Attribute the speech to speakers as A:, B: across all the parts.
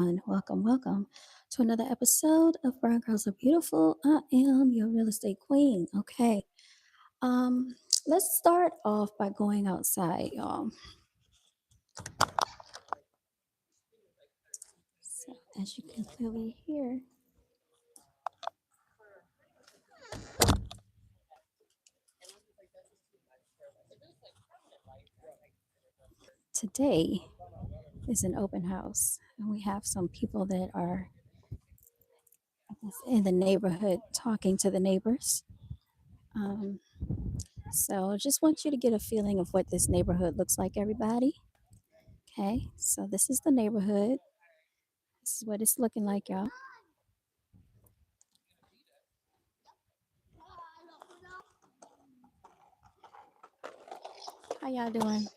A: Welcome, welcome to another episode of Brown Girls Are Beautiful. I am your real estate queen. Okay. Um, let's start off by going outside, y'all. So as you can clearly hear, today is an open house, and we have some people that are in the neighborhood talking to the neighbors. Um, so just want you to get a feeling of what this neighborhood looks like, everybody. Okay, so this is the neighborhood. This is what it's looking like, y'all. How y'all doing?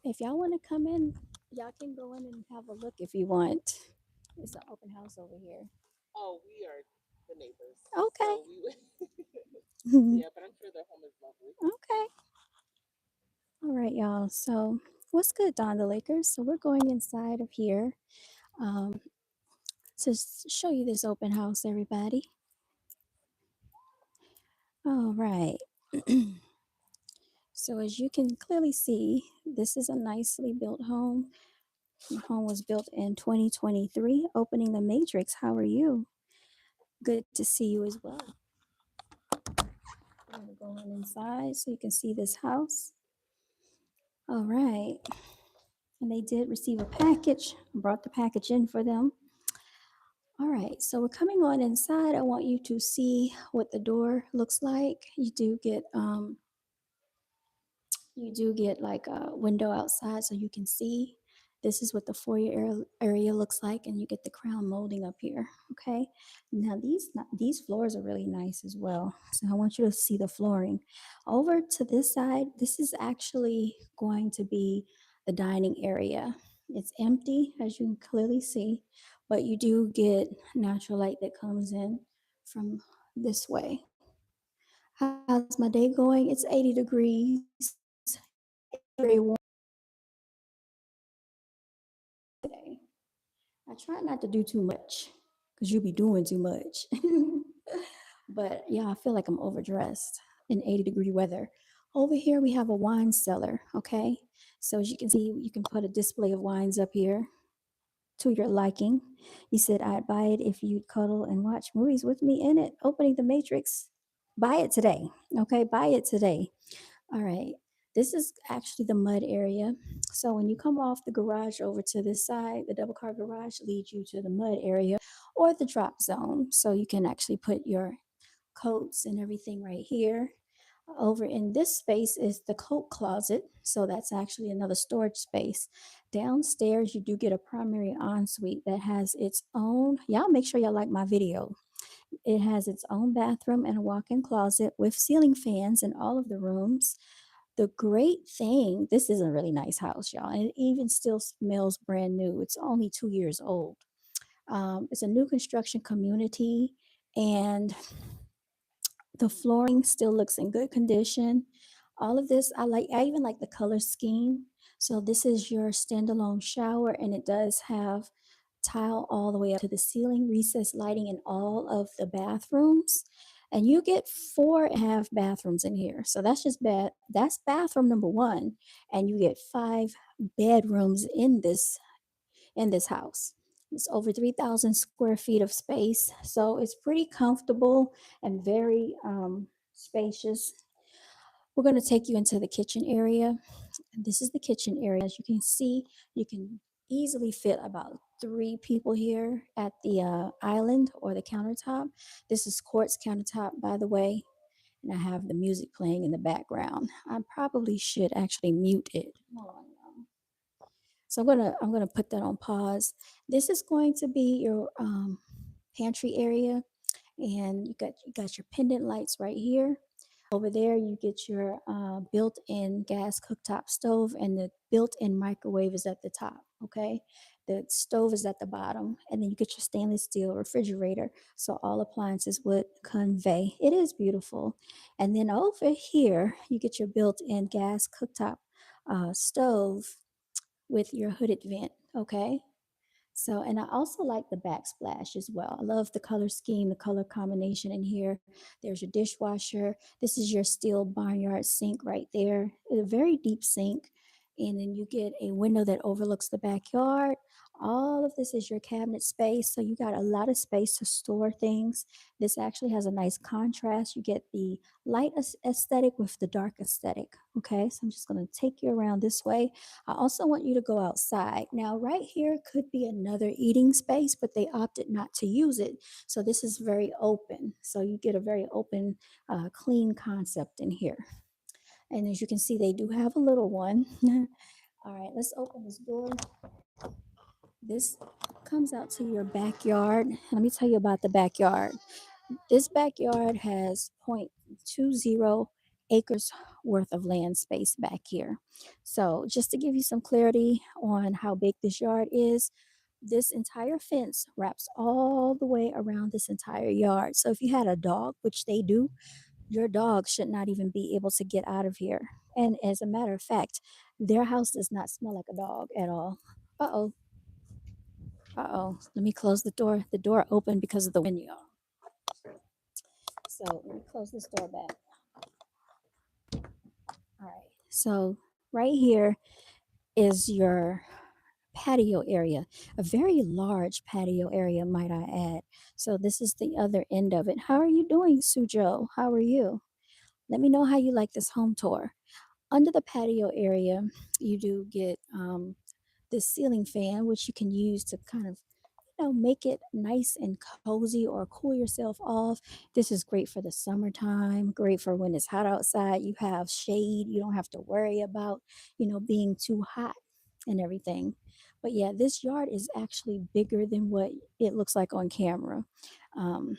A: If y'all want to come in, y'all can go in and have a look if you want. It's an open house over here.
B: Oh, we are the neighbors.
A: Okay.
B: So we
A: Okay.
B: yeah, but I'm sure their home is lovely.
A: All right, y'all. So, what's good, Don the Lakers? So, we're going inside of here um, to show you this open house, everybody. All right. So, as you can clearly see, this is a nicely built home. The home was built in 2023, opening the Matrix. How are you? Good to see you as well. I'm gonna go on inside so you can see this house. All right. And they did receive a package. I brought the package in for them. All right. So we're coming on inside. I want you to see what the door looks like. You do get like a window outside so you can see. This is what the area looks like, and you get the crown molding up here. Okay. Now these floors are really nice as well. So I want you to see the flooring. Over to this side, this is actually going to be the dining area. It's empty, as you can clearly see, but you do get natural light that comes in from this way. How's my day going? It's 80 degrees. Very warm today. I try not to do too much because you be doing too much. But yeah, I feel like I'm overdressed in 80-degree weather. Over here, we have a wine cellar. Okay. So as you can see, you can put a display of wines up here to your liking. You said I'd buy it if you'd cuddle and watch movies with me in it. Opening the Matrix. Buy it today. Okay. Buy it today. All right. This is actually the mud area. So when you come off the garage over to this side, the double car garage leads you to the mud area or the drop zone. So you can actually put your coats and everything right here. Over in this space is the coat closet. So that's actually another storage space. Downstairs, you do get a primary ensuite that has its own. Y'all make sure y'all like my video. It has its own bathroom and a walk in closet with ceiling fans in all of the rooms. The great thing, this is a really nice house, y'all, and it even still smells brand new. It's only 2 years old. It's a new construction community, and the flooring still looks in good condition. All of this, I like. I even like the color scheme. So this is your standalone shower, and it does have tile all the way up to the ceiling, recessed lighting in all of the bathrooms. And you get 4.5 bathrooms in here. So that's just bad. That's bathroom number one. And you get 5 bedrooms in this house. It's over 3,000 square feet of space. So it's pretty comfortable and very spacious. We're going to take you into the kitchen area. This is the kitchen area. As you can see, you can easily fit about 3 people here at the island or the countertop. This is quartz countertop, by the way, and I have the music playing in the background. I probably should actually mute it. Hold on, y'all. So I'm gonna put that on pause. This is going to be your pantry area, and you got your pendant lights right here. Over there, you get your built-in gas cooktop stove, and the built-in microwave is at the top. Okay, the stove is at the bottom, and then you get your stainless steel refrigerator. So all appliances would convey. It is beautiful. And then over here, you get your built-in gas cooktop stove with your hooded vent. Okay. So, and I also like the backsplash as well. I love the color scheme, the color combination in here. There's your dishwasher. This is your steel barnyard sink right there. A very deep sink. And then you get a window that overlooks the backyard. All of this is your cabinet space. So you got a lot of space to store things. This actually has a nice contrast. You get the light aesthetic with the dark aesthetic. Okay. So I'm just going to take you around this way. I also want you to go outside. Now, right here could be another eating space, but they opted not to use it. So this is very open. So you get a very open, clean concept in here. And as you can see, they do have a little one. All right, let's open this door. This comes out to your backyard. Let me tell you about the backyard. This backyard has 0.20 acres worth of land space back here. So, just to give you some clarity on how big this yard is, this entire fence wraps all the way around this entire yard. So, if you had a dog, which they do, your dog should not even be able to get out of here. And as a matter of fact, their house does not smell like a dog at all. Uh oh, Let me close the door. The door opened because of the wind, y'all. So let me close this door back. All right. So right here is your patio area, a very large patio area, might I add. So this is the other end of it. How are you doing, Sujo? How are you? Let me know how you like this home tour. Under the patio area, you do get this ceiling fan, which you can use to kind of make it nice and cozy or cool yourself off. This is great for the summertime, great for when it's hot outside. You have shade, you don't have to worry about, being too hot and everything. But yeah, this yard is actually bigger than what it looks like on camera. Um,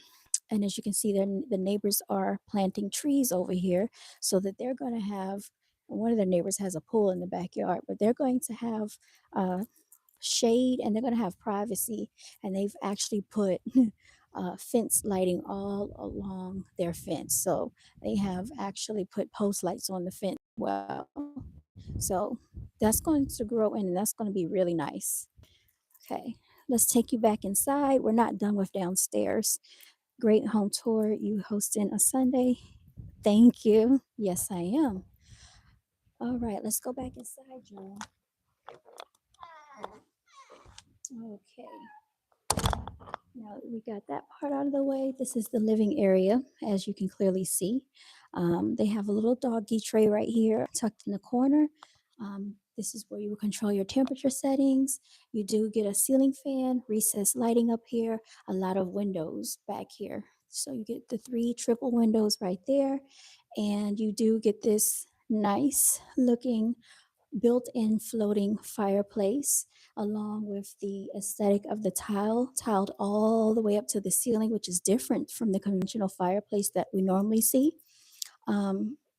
A: and as you can see, the neighbors are planting trees over here so that they're going to have. One of their neighbors has a pool in the backyard, but they're going to have uh, shade and they're going to have privacy. And they've actually put fence lighting all along their fence. So they have actually put post lights on the fence. Well, so that's going to grow in and that's going to be really nice. Okay, let's take you back inside. We're not done with downstairs. Great home tour. You hosting a Sunday? Thank you. Yes, I am. All right, let's go back inside, John. Okay. Now that we got that part out of the way, this is the living area, as you can clearly see. They have a little doggy tray right here tucked in the corner. This is where you will control your temperature settings. You do get a ceiling fan, recessed lighting up here, a lot of windows back here. So you get the three triple windows right there, and you do get this nice looking built-in floating fireplace along with the aesthetic of the tiled all the way up to the ceiling, which is different from the conventional fireplace that we normally see.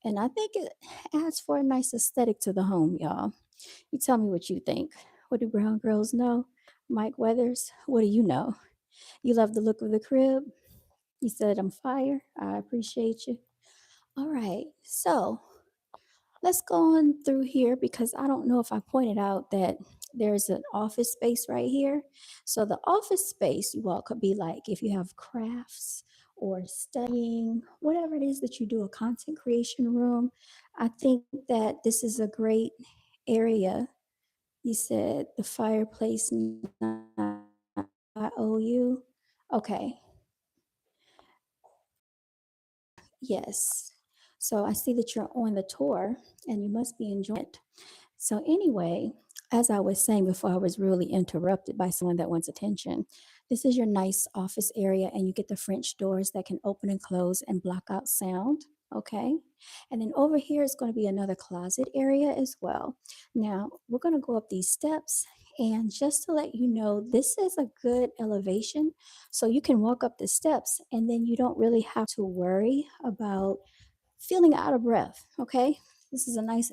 A: And I think it adds for a nice aesthetic to the home, y'all. You tell me what you think. What do brown girls know? Mike Weathers, what do you know? You love the look of the crib? You said I'm fire. I appreciate you. All right, so let's go on through here because I don't know if I pointed out that there's an office space right here. So the office space you all could be like if you have crafts or studying, whatever it is that you do, a content creation room. I think that this is a great area. You said the fireplace not IOU. Okay. Yes. So I see that you're on the tour and you must be enjoying it. So, anyway, as I was saying before, I was really interrupted by someone that wants attention. This is your nice office area, and you get the French doors that can open and close and block out sound. Okay. And then over here is going to be another closet area as well. Now, we're going to go up these steps. And just to let you know, this is a good elevation. So you can walk up the steps and then you don't really have to worry about feeling out of breath. Okay. This is a nice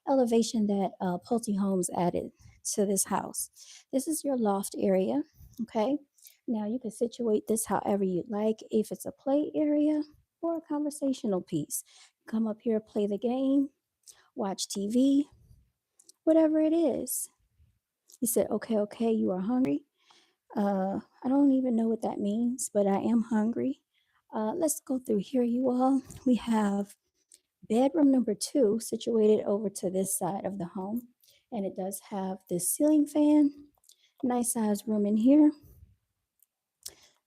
A: elevation that Pulte Homes added to this house. This is your loft area. Okay. Now you can situate this however you'd like, if it's a play area or a conversational piece. Come up here, play the game, watch TV, whatever it is. He said, okay, okay, you are hungry. I don't even know what that means, but I am hungry. Let's go through here, you all. We have bedroom number two situated over to this side of the home, and it does have this ceiling fan. Nice size room in here.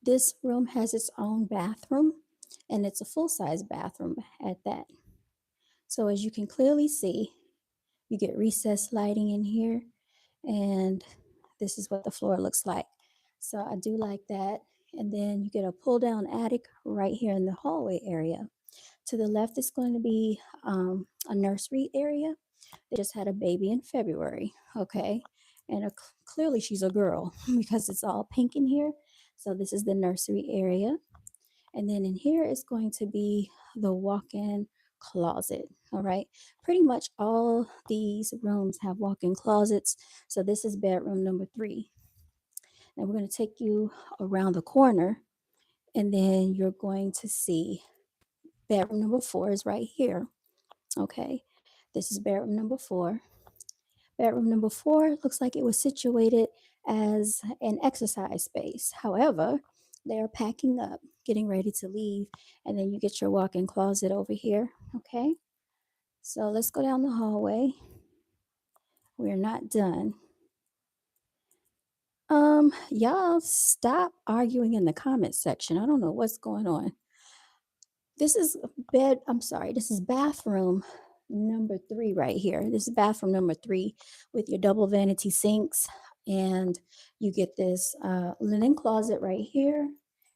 A: This room has its own bathroom, and it's a full size bathroom at that. So, as you can clearly see, you get recessed lighting in here, and this is what the floor looks like. So, I do like that. And then you get a pull down attic right here in the hallway area. To the left is going to be a nursery area. They just had a baby in February, okay? And clearly she's a girl because it's all pink in here. So this is the nursery area. And then in here is going to be the walk in closet, all right? Pretty much all these rooms have walk in closets. So this is bedroom number three. And we're going to take you around the corner, and then you're going to see bedroom number four is right here. Okay, this is bedroom number four. Bedroom number four looks like it was situated as an exercise space. However, they are packing up, getting ready to leave, and then you get your walk in closet over here. Okay, so let's go down the hallway. We're not done. Y'all stop arguing in the comment section. I don't know what's going on. This is this is bathroom number three right here. This is bathroom number three with your double vanity sinks. And you get this linen closet right here.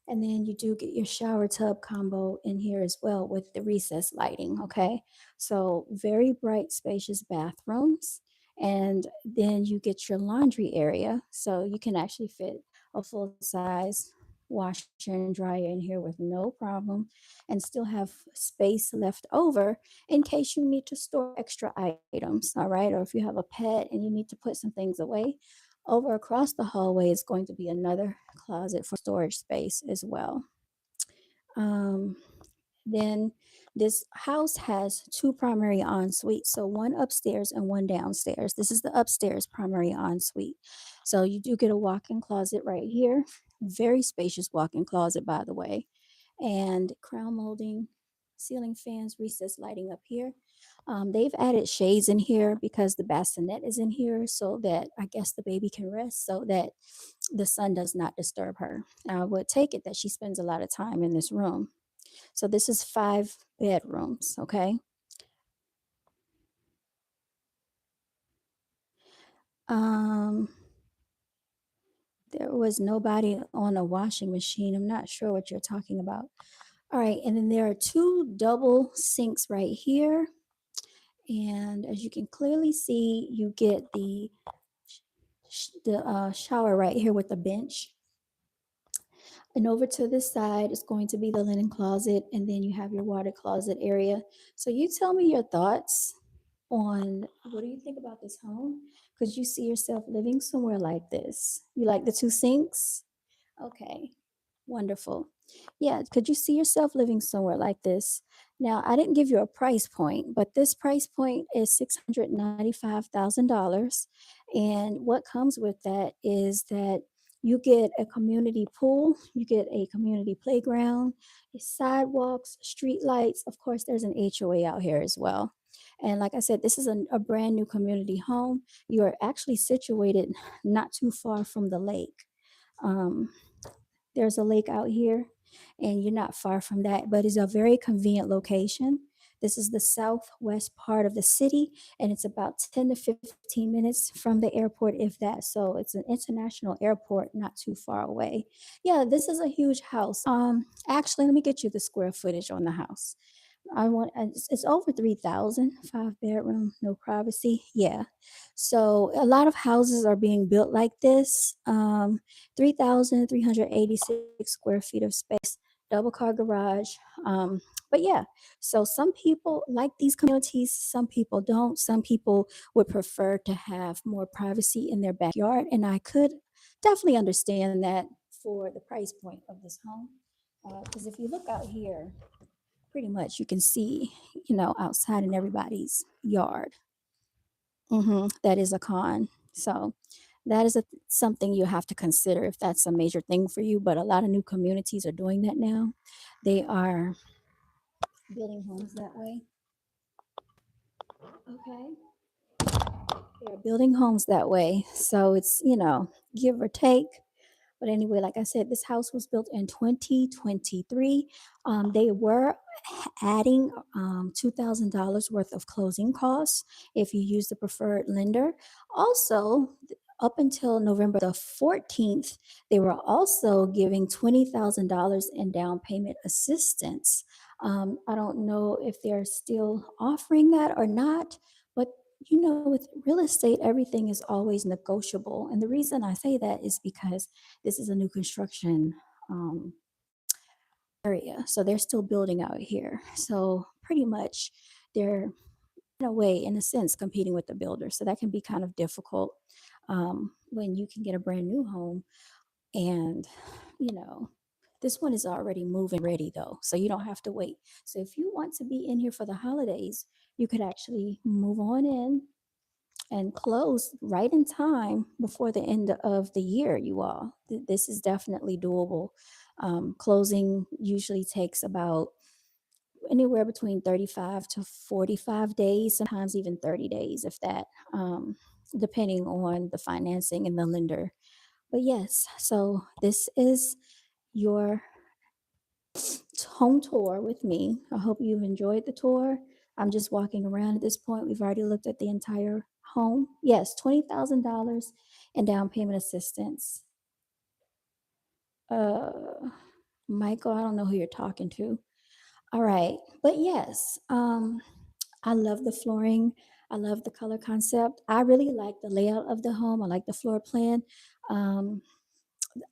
A: And then you do get your shower tub combo in here as well with the recessed lighting. Okay. So very bright, spacious bathrooms. And then you get your laundry area. So you can actually fit a full size washer and dryer in here with no problem and still have space left over in case you need to store extra items, all right? Or if you have a pet and you need to put some things away, over across the hallway is going to be another closet for storage space as well. Um, then this house has two primary en suites, so one upstairs and one downstairs. This is the upstairs primary en suite. So you do get a walk in closet right here. Very spacious walk in closet, by the way, and crown molding, ceiling fans, recessed lighting up here. They've added shades in here because the bassinet is in here so that I guess the baby can rest so that the sun does not disturb her. I would take it that she spends a lot of time in this room. So this is five bedrooms, okay? Um, there was nobody on a washing machine. I'm not sure what you're talking about. All right, and then there are two double sinks right here. And as you can clearly see, you get the shower right here with the bench. And over to this side is going to be the linen closet, and then you have your water closet area. So you tell me your thoughts on what do you think about this home? Could you see yourself living somewhere like this? You like the two sinks? Okay, wonderful. Yeah, could you see yourself living somewhere like this? Now, I didn't give you a price point, but this price point is $695,000. And what comes with that is that you get a community pool, you get a community playground, sidewalks, street lights. Of course, there's an HOA out here as well. And like I said, this is a brand new community home. You are actually situated not too far from the lake. Um, there's a lake out here, and you're not far from that, but it's a very convenient location. This is the southwest part of the city, and it's about 10 to 15 minutes from the airport, if that. So it's an international airport not too far away. Yeah, this is a huge house. Actually, let me get you the square footage on the house. It's over 3,000, five bedroom, no privacy. Yeah. So a lot of houses are being built like this. 3,386 square feet of space, double car garage. But yeah, so some people like these communities, some people don't. Some people would prefer to have more privacy in their backyard. And I could definitely understand that for the price point of this home. Because if you look out here, pretty much you can see, outside in everybody's yard. That is a con. So That is something you have to consider if that's a major thing for you. But a lot of new communities are doing that now. They are building homes that way. Okay. They're building homes that way. So it's, give or take. But anyway, like I said, this house was built in 2023. They were adding $2,000 worth of closing costs if you use the preferred lender. Also, up until November the 14th, they were also giving $20,000 in down payment assistance. I don't know if they're still offering that or not, but with real estate, everything is always negotiable. And the reason I say that is because this is a new construction um, area. So they're still building out here. So pretty much they're, in a way, in a sense, competing with the builders. So that can be kind of difficult when you can get a brand new home and, you know, this one is already moving ready though. So you don't have to wait. So if you want to be in here for the holidays, you could actually move on in and close right in time before the end of the year, you all. This is definitely doable. Closing usually takes about anywhere between 35 to 45 days, sometimes even 30 days, if that, depending on the financing and the lender. But yes, so this is your home tour with me. I hope you've enjoyed the tour. I'm just walking around at this point. We've already looked at the entire home. Yes, $20,000 in down payment assistance. Uh, Michael, I don't know who you're talking to. All right. But yes, I love the flooring. I love the color concept. I really like the layout of the home. I like the floor plan. Um,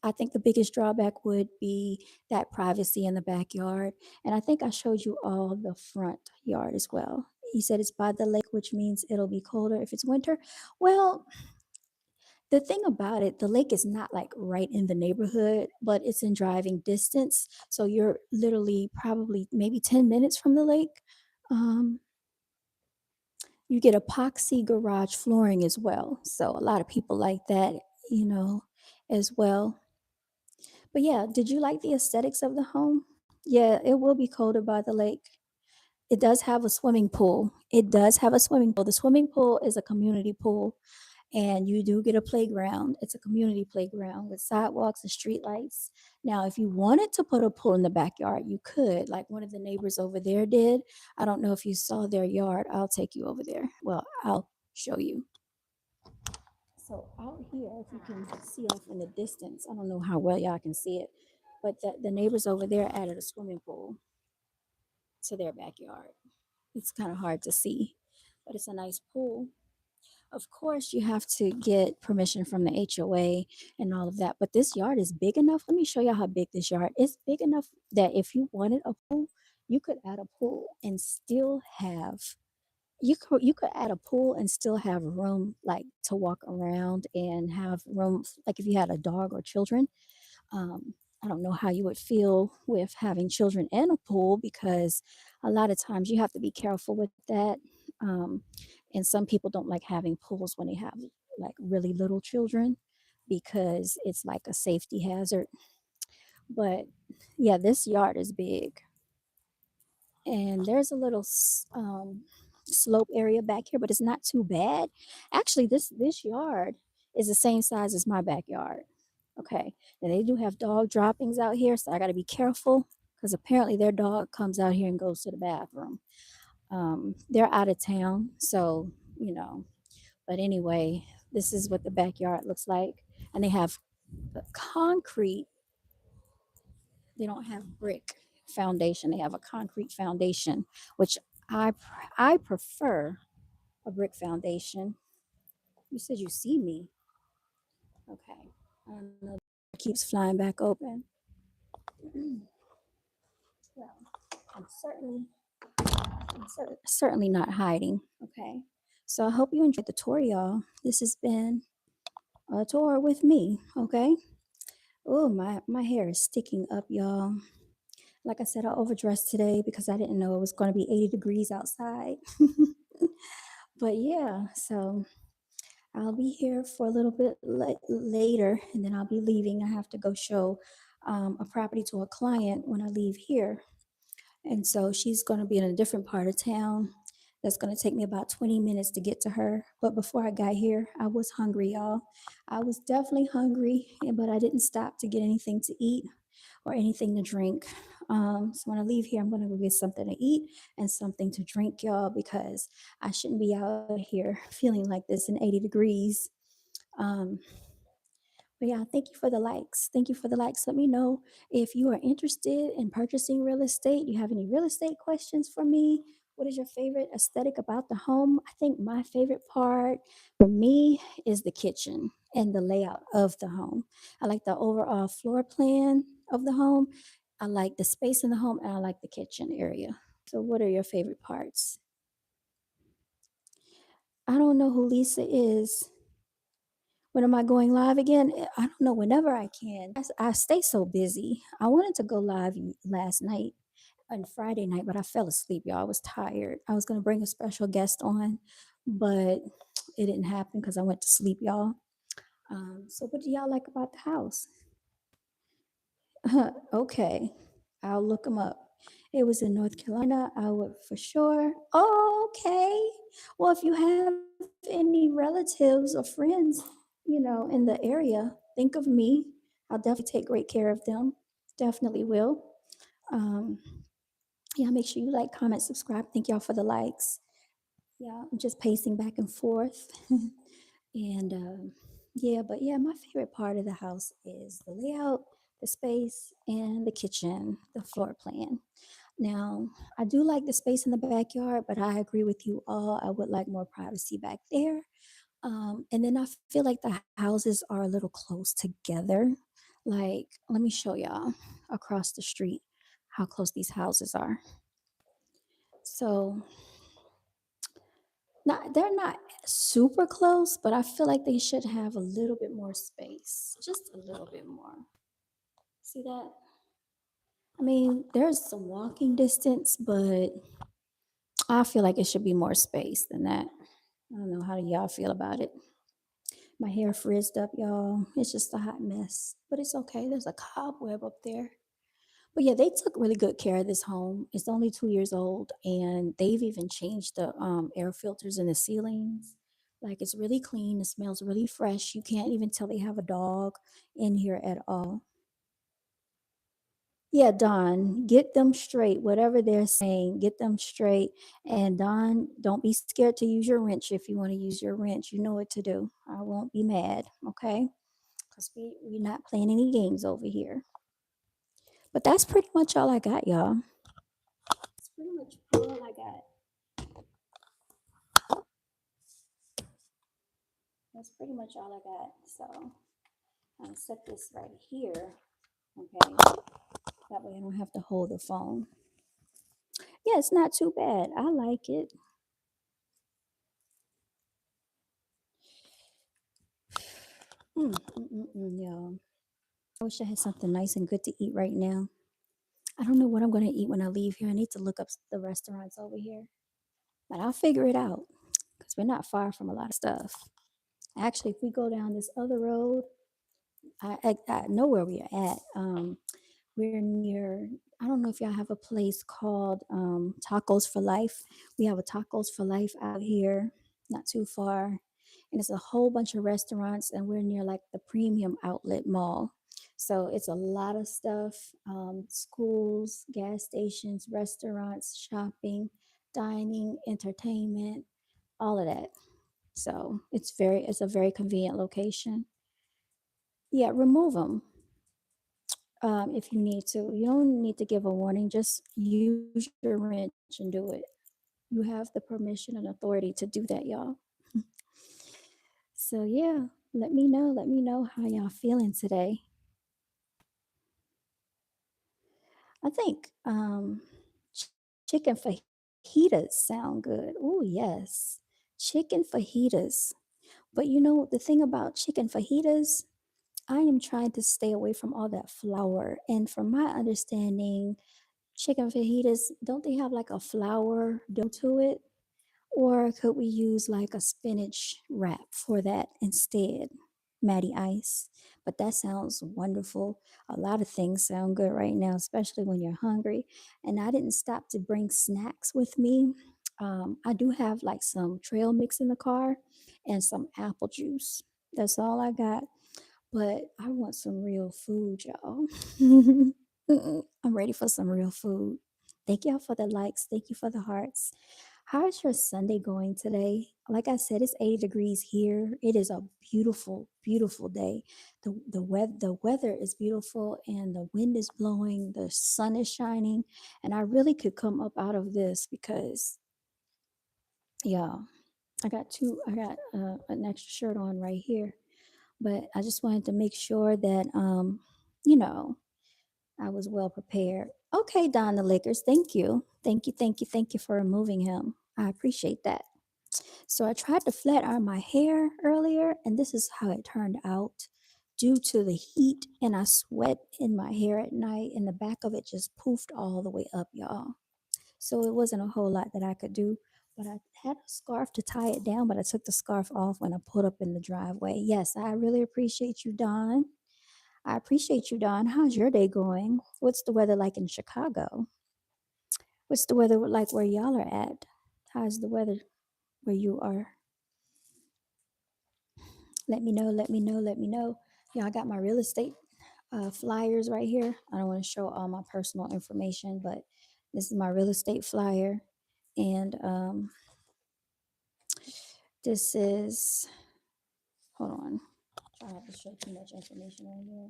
A: I think the biggest drawback would be that privacy in the backyard. And I think I showed you all the front yard as well. You said it's by the lake, which means it'll be colder if it's winter. Well, the thing about it, the lake is not like right in the neighborhood, but it's in driving distance. So you're literally probably maybe 10 minutes from the lake. Um, you get epoxy garage flooring as well. So a lot of people like that, you know, as well. But yeah, did you like the aesthetics of the home? Yeah, it will be colder by the lake. It does have a swimming pool. It does have a swimming pool. The swimming pool is a community pool, and you do get a playground. It's a community playground with sidewalks and street lights. Now, if you wanted to put a pool in the backyard, you could, like one of the neighbors over there did. I don't know if you saw their yard. I'll take you over there. Well, I'll show you. So out here, if you can see off in the distance, I don't know how well y'all can see it, but the neighbors over there added a swimming pool to their backyard. It's kind of hard to see, but it's a nice pool. Of course, you have to get permission from the HOA and all of that, but this yard is big enough. Let me show you how big this yard is. Big enough that if you wanted a pool, you could add a pool and still have you could add a pool and still have room like to walk around and have room like if you had a dog or children. I don't know how you would feel with having children in a pool because a lot of times you have to be careful with that. Um, and some people don't like having pools when they have like really little children because it's like a safety hazard. But yeah, this yard is big. And there's a little slope area back here, but it's not too bad. Actually, this yard is the same size as my backyard. Okay, and they do have dog droppings out here, so I got to be careful because apparently their dog comes out here and goes to the bathroom. They're out of town, so you know. But anyway, this is what the backyard looks like, and they have concrete. They don't have brick foundation. They have a concrete foundation, which I prefer a brick foundation. You said you see me. Okay. I don't know. It keeps flying back open. Well, I'm certainly not hiding. Okay. So I hope you enjoyed the tour, y'all. This has been a tour with me. Okay. Oh, my hair is sticking up, y'all. Like I said, I overdressed today because I didn't know it was going to be 80 degrees outside. But yeah, so I'll be here for a little bit later, and then I'll be leaving. I have to go show a property to a client when I leave here. And so she's going to be in a different part of town. That's going to take me about 20 minutes to get to her. But before I got here, I was hungry, y'all. I was definitely hungry, but I didn't stop to get anything to eat or anything to drink. So when I leave here, I'm going to go get something to eat and something to drink, y'all, because I shouldn't be out here feeling like this in 80 degrees. Um, but yeah, thank you for the likes. Thank you for the likes. Let me know if you are interested in purchasing real estate. You have any real estate questions for me? What is your favorite aesthetic about the home? I think my favorite part for me is the kitchen and the layout of the home. I like the overall floor plan of the home. I like the space in the home and I like the kitchen area. So, what are your favorite parts? I don't know who Lisa is. When am I going live again? I don't know. Whenever I can. I stay so busy. I wanted to go live last night and Friday night, but I fell asleep, y'all. I was tired. I was going to bring a special guest on, but it didn't happen because I went to sleep, y'all. So, what do y'all like about the house? Okay, I'll look them up. It was in North Carolina. I would for sure. Oh, okay. Well, if you have any relatives or friends, in the area, think of me. I'll definitely take great care of them. Definitely will. Um, yeah, make sure you like, comment, subscribe. Thank y'all for the likes. Yeah, I'm just pacing back and forth. And yeah, but yeah, my favorite part of the house is the layout, the space, and the kitchen, the floor plan. Now, I do like the space in the backyard, but I agree with you all. I would like more privacy back there. And then I feel like the houses are a little close together. Like, let me show y'all across the street how close these houses are. So, they're not super close, but I feel like they should have a little bit more space, just a little bit more. See that? I mean, there's some walking distance, but I feel like it should be more space than that. I don't know, how do y'all feel about it? My hair frizzed up, y'all. It's just a hot mess, but it's okay. There's a cobweb up there. But yeah, they took really good care of this home. It's only 2 years old, and they've even changed the air filters in the ceilings. Like, it's really clean. It smells really fresh. You can't even tell they have a dog in here at all. Yeah, Don, get them straight. Whatever they're saying, get them straight. And Don, don't be scared to use your wrench if you want to use your wrench. You know what to do. I won't be mad, okay? Because we're not playing any games over here. But that's pretty much all I got, y'all. That's pretty much all I got. That's pretty much all I got. So I'll set this right here. Okay. That way I don't have to hold the phone. Yeah, it's not too bad. I like it. Y'all. I wish I had something nice and good to eat right now. I don't know what I'm going to eat when I leave here. I need to look up the restaurants over here. But I'll figure it out because we're not far from a lot of stuff. Actually, if we go down this other road, I know where we are at. We're near, I don't know if y'all have a place called Tacos for Life. We have a Tacos for Life out here, not too far. And it's a whole bunch of restaurants, and we're near like the premium outlet mall. So it's a lot of stuff, schools, gas stations, restaurants, shopping, dining, entertainment, all of that. So it's a very convenient location. Yeah, remove them if you need to. You don't need to give a warning, just use your wrench and do it. You have the permission and authority to do that, y'all. So, yeah, let me know. Let me know how y'all feeling today. I think ch- chicken fajitas sound good. Oh, yes. Chicken fajitas. But the thing about chicken fajitas, I am trying to stay away from all that flour. And from my understanding, chicken fajitas, don't they have like a flour dough to it? Or could we use like a spinach wrap for that instead? Matty Ice. But that sounds wonderful. A lot of things sound good right now, especially when you're hungry. And I didn't stop to bring snacks with me. I do have like some trail mix in the car and some apple juice. That's all I got. But I want some real food, y'all. I'm ready for some real food. Thank y'all for the likes. Thank you for the hearts. How is your Sunday going today? Like I said, it's 80 degrees here. It is a beautiful, beautiful day. The weather is beautiful and the wind is blowing, the sun is shining, and I really could come up out of this because yeah, I got an extra shirt on right here, but I just wanted to make sure that you know, I was well prepared. Okay, Don the Lakers, thank you. Thank you, thank you, thank you for removing him. I appreciate that. So I tried to flat iron my hair earlier, and this is how it turned out. Due to the heat and I sweat in my hair at night, and the back of it just poofed all the way up, y'all. So it wasn't a whole lot that I could do. But I had a scarf to tie it down, but I took the scarf off when I pulled up in the driveway. Yes, I really appreciate you, Don. I appreciate you, Don. How's your day going? What's the weather like in Chicago? What's the weather like where y'all are at? How's the weather where you are? Let me know, let me know, let me know. Yeah, I got my real estate flyers right here. I don't want to show all my personal information, but this is my real estate flyer. And this is, hold on, try not to show too much information on here.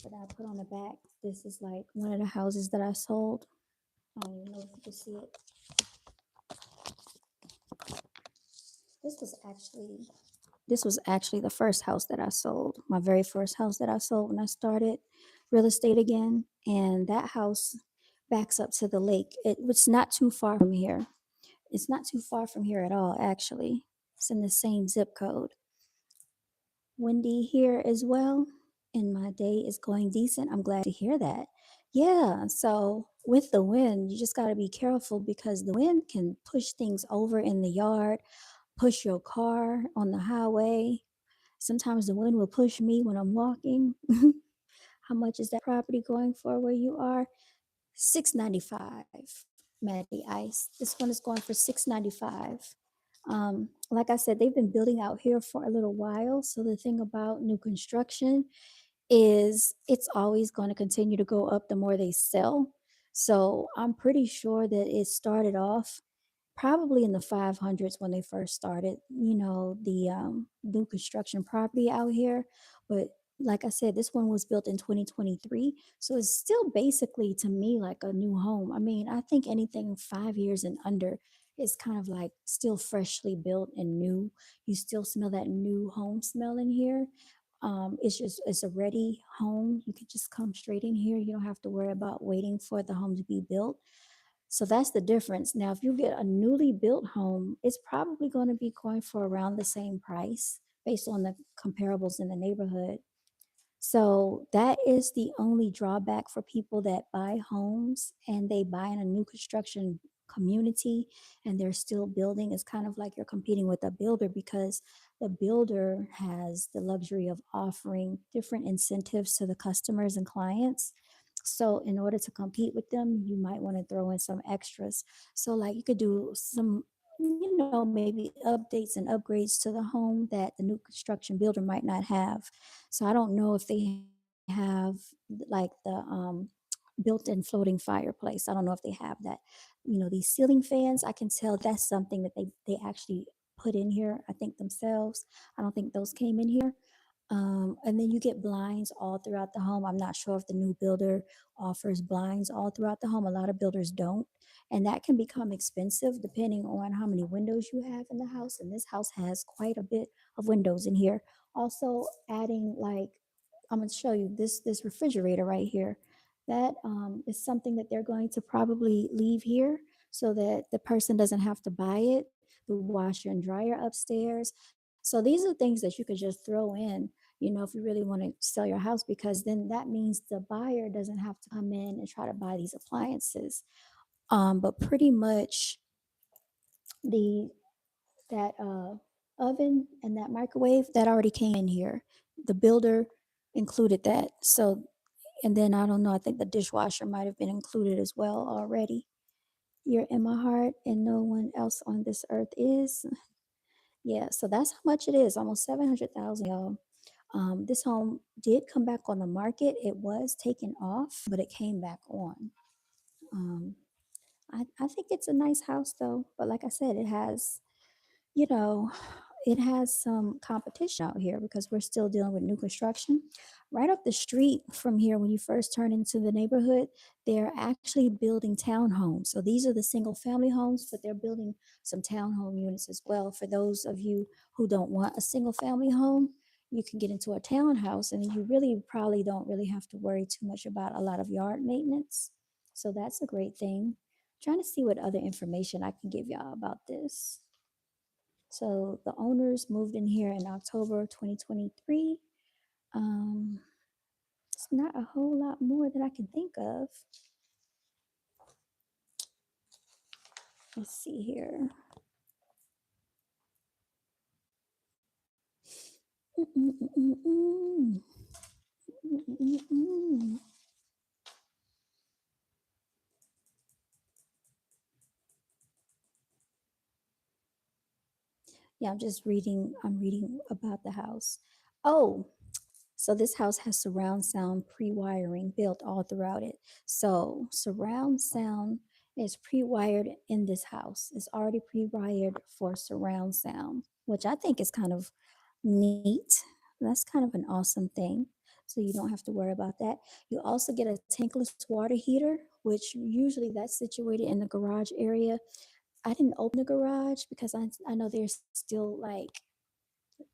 A: But I put on the back, this is like one of the houses that I sold. I don't even know if you can see it. This was actually this was actually the first house that I sold. My very first house that I sold when I started real estate again. And that house backs up to the lake. It's not too far from here. It's not too far from here at all, actually. It's in the same zip code. Windy here as well. And my day is going decent. I'm glad to hear that. Yeah, so with the wind, you just got to be careful because the wind can push things over in the yard, push your car on the highway. Sometimes the wind will push me when I'm walking. How much is that property going for where you are? 695, Matty Ice. This one is going for 695. Like I said, they've been building out here for a little while. So the thing about new construction is it's always going to continue to go up the more they sell. So I'm pretty sure that it started off probably in the 500s when they first started, the new construction property out here. But like I said, this one was built in 2023. So it's still basically to me like a new home. I mean, I think anything 5 years and under is kind of like still freshly built and new. You still smell that new home smell in here. It's a ready home. You could just come straight in here. You don't have to worry about waiting for the home to be built. So that's the difference. Now, if you get a newly built home, it's probably going to be going for around the same price based on the comparables in the neighborhood. So that is the only drawback for people that buy homes and they buy in a new construction community and they're still building. It's kind of like you're competing with a builder because the builder has the luxury of offering different incentives to the customers and clients. So in order to compete with them, you might want to throw in some extras. So like you could do some maybe updates and upgrades to the home that the new construction builder might not have. So I don't know if they have like the built-in floating fireplace. I don't know if they have that. These ceiling fans, I can tell that's something that they actually put in here, I think themselves. I don't think those came in here. And then you get blinds all throughout the home. I'm not sure if the new builder offers blinds all throughout the home. A lot of builders don't. And that can become expensive depending on how many windows you have in the house. And this house has quite a bit of windows in here. Also, adding like, I'm going to show you this refrigerator right here. That is something that they're going to probably leave here so that the person doesn't have to buy it. The washer and dryer upstairs. So these are things that you could just throw in, if you really want to sell your house, because then that means the buyer doesn't have to come in and try to buy these appliances. But pretty much The that oven and that microwave that already came in here. The builder included that. So, and then I don't know, I think the dishwasher might have been included as well already. You're in my heart and no one else on this earth is. Yeah, so that's how much it is, almost 700,000, y'all. This home did come back on the market. It was taken off, but it came back on. Um, I think it's a nice house though, but like I said, it has, you know, it has some competition out here because we're still dealing with new construction. Right up the street from here, when you first turn into the neighborhood, they're actually building townhomes. So these are the single family homes, but they're building some townhome units as well. For those of you who don't want a single family home, you can get into a townhouse and you really probably don't really have to worry too much about a lot of yard maintenance. So that's a great thing. Trying to see what other information I can give y'all about this. So the owners moved in here in October 2023. Um, it's not a whole lot more that I can think of. Let's see here. Mm-mm-mm-mm. Mm-mm-mm-mm. Yeah, I'm reading about the house. Oh, so this house has surround sound pre-wiring built all throughout it. So surround sound is pre-wired in this house. It's already pre-wired for surround sound, which I think is kind of neat. That's kind of an awesome thing. So you don't have to worry about that. You also get a tankless water heater, which usually that's situated in the garage area. I didn't open the garage because I know there's still like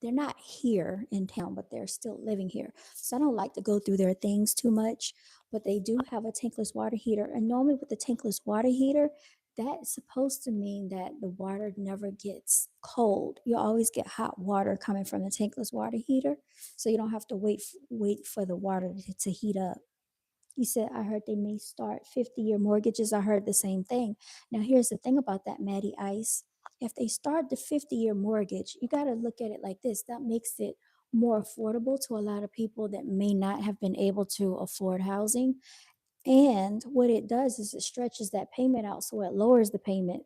A: they're not here in town, but they're still living here. So I don't like to go through their things too much, but they do have a tankless water heater. And normally with the tankless water heater, that's supposed to mean that the water never gets cold. You always get hot water coming from the tankless water heater, so you don't have to wait for the water to heat up. You said, I heard they may start 50-year mortgages. I heard the same thing. Now, here's the thing about that, Maddie Ice. If they start the 50-year mortgage, you got to look at it like this. That makes it more affordable to a lot of people that may not have been able to afford housing. And what it does is it stretches that payment out, so it lowers the payment.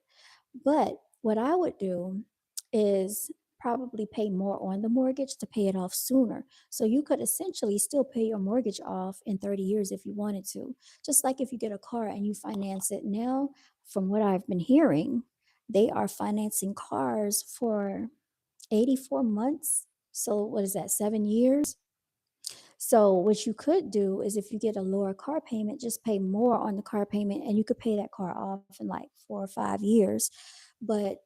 A: But what I would do is probably pay more on the mortgage to pay it off sooner. So you could essentially still pay your mortgage off in 30 years if you wanted to. Just like if you get a car and you finance it now, from what I've been hearing, they are financing cars for 84 months. So what is that, 7 years? So what you could do is if you get a lower car payment, just pay more on the car payment and you could pay that car off in like 4 or 5 years. But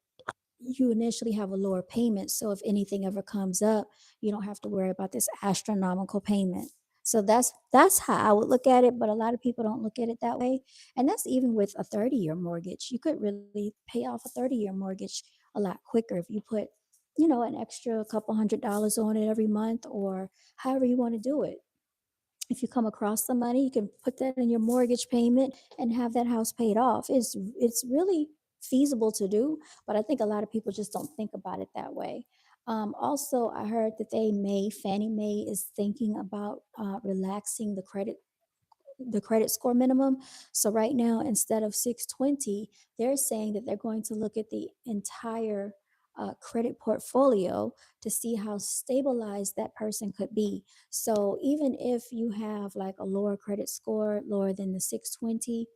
A: you initially have a lower payment. So if anything ever comes up, you don't have to worry about this astronomical payment. So that's how I would look at it, but a lot of people don't look at it that way. And that's even with a 30-year mortgage. You could really pay off a 30-year mortgage a lot quicker if you put, an extra couple $100 on it every month or however you want to do it. If you come across some money, you can put that in your mortgage payment and have that house paid off. It's really feasible to do, but I think a lot of people just don't think about it that way. Also, I heard that Fannie Mae is thinking about relaxing the credit score minimum. So right now, instead of 620, they're saying that they're going to look at the entire credit portfolio to see how stabilized that person could be. So even if you have like a lower credit score, lower than the 620,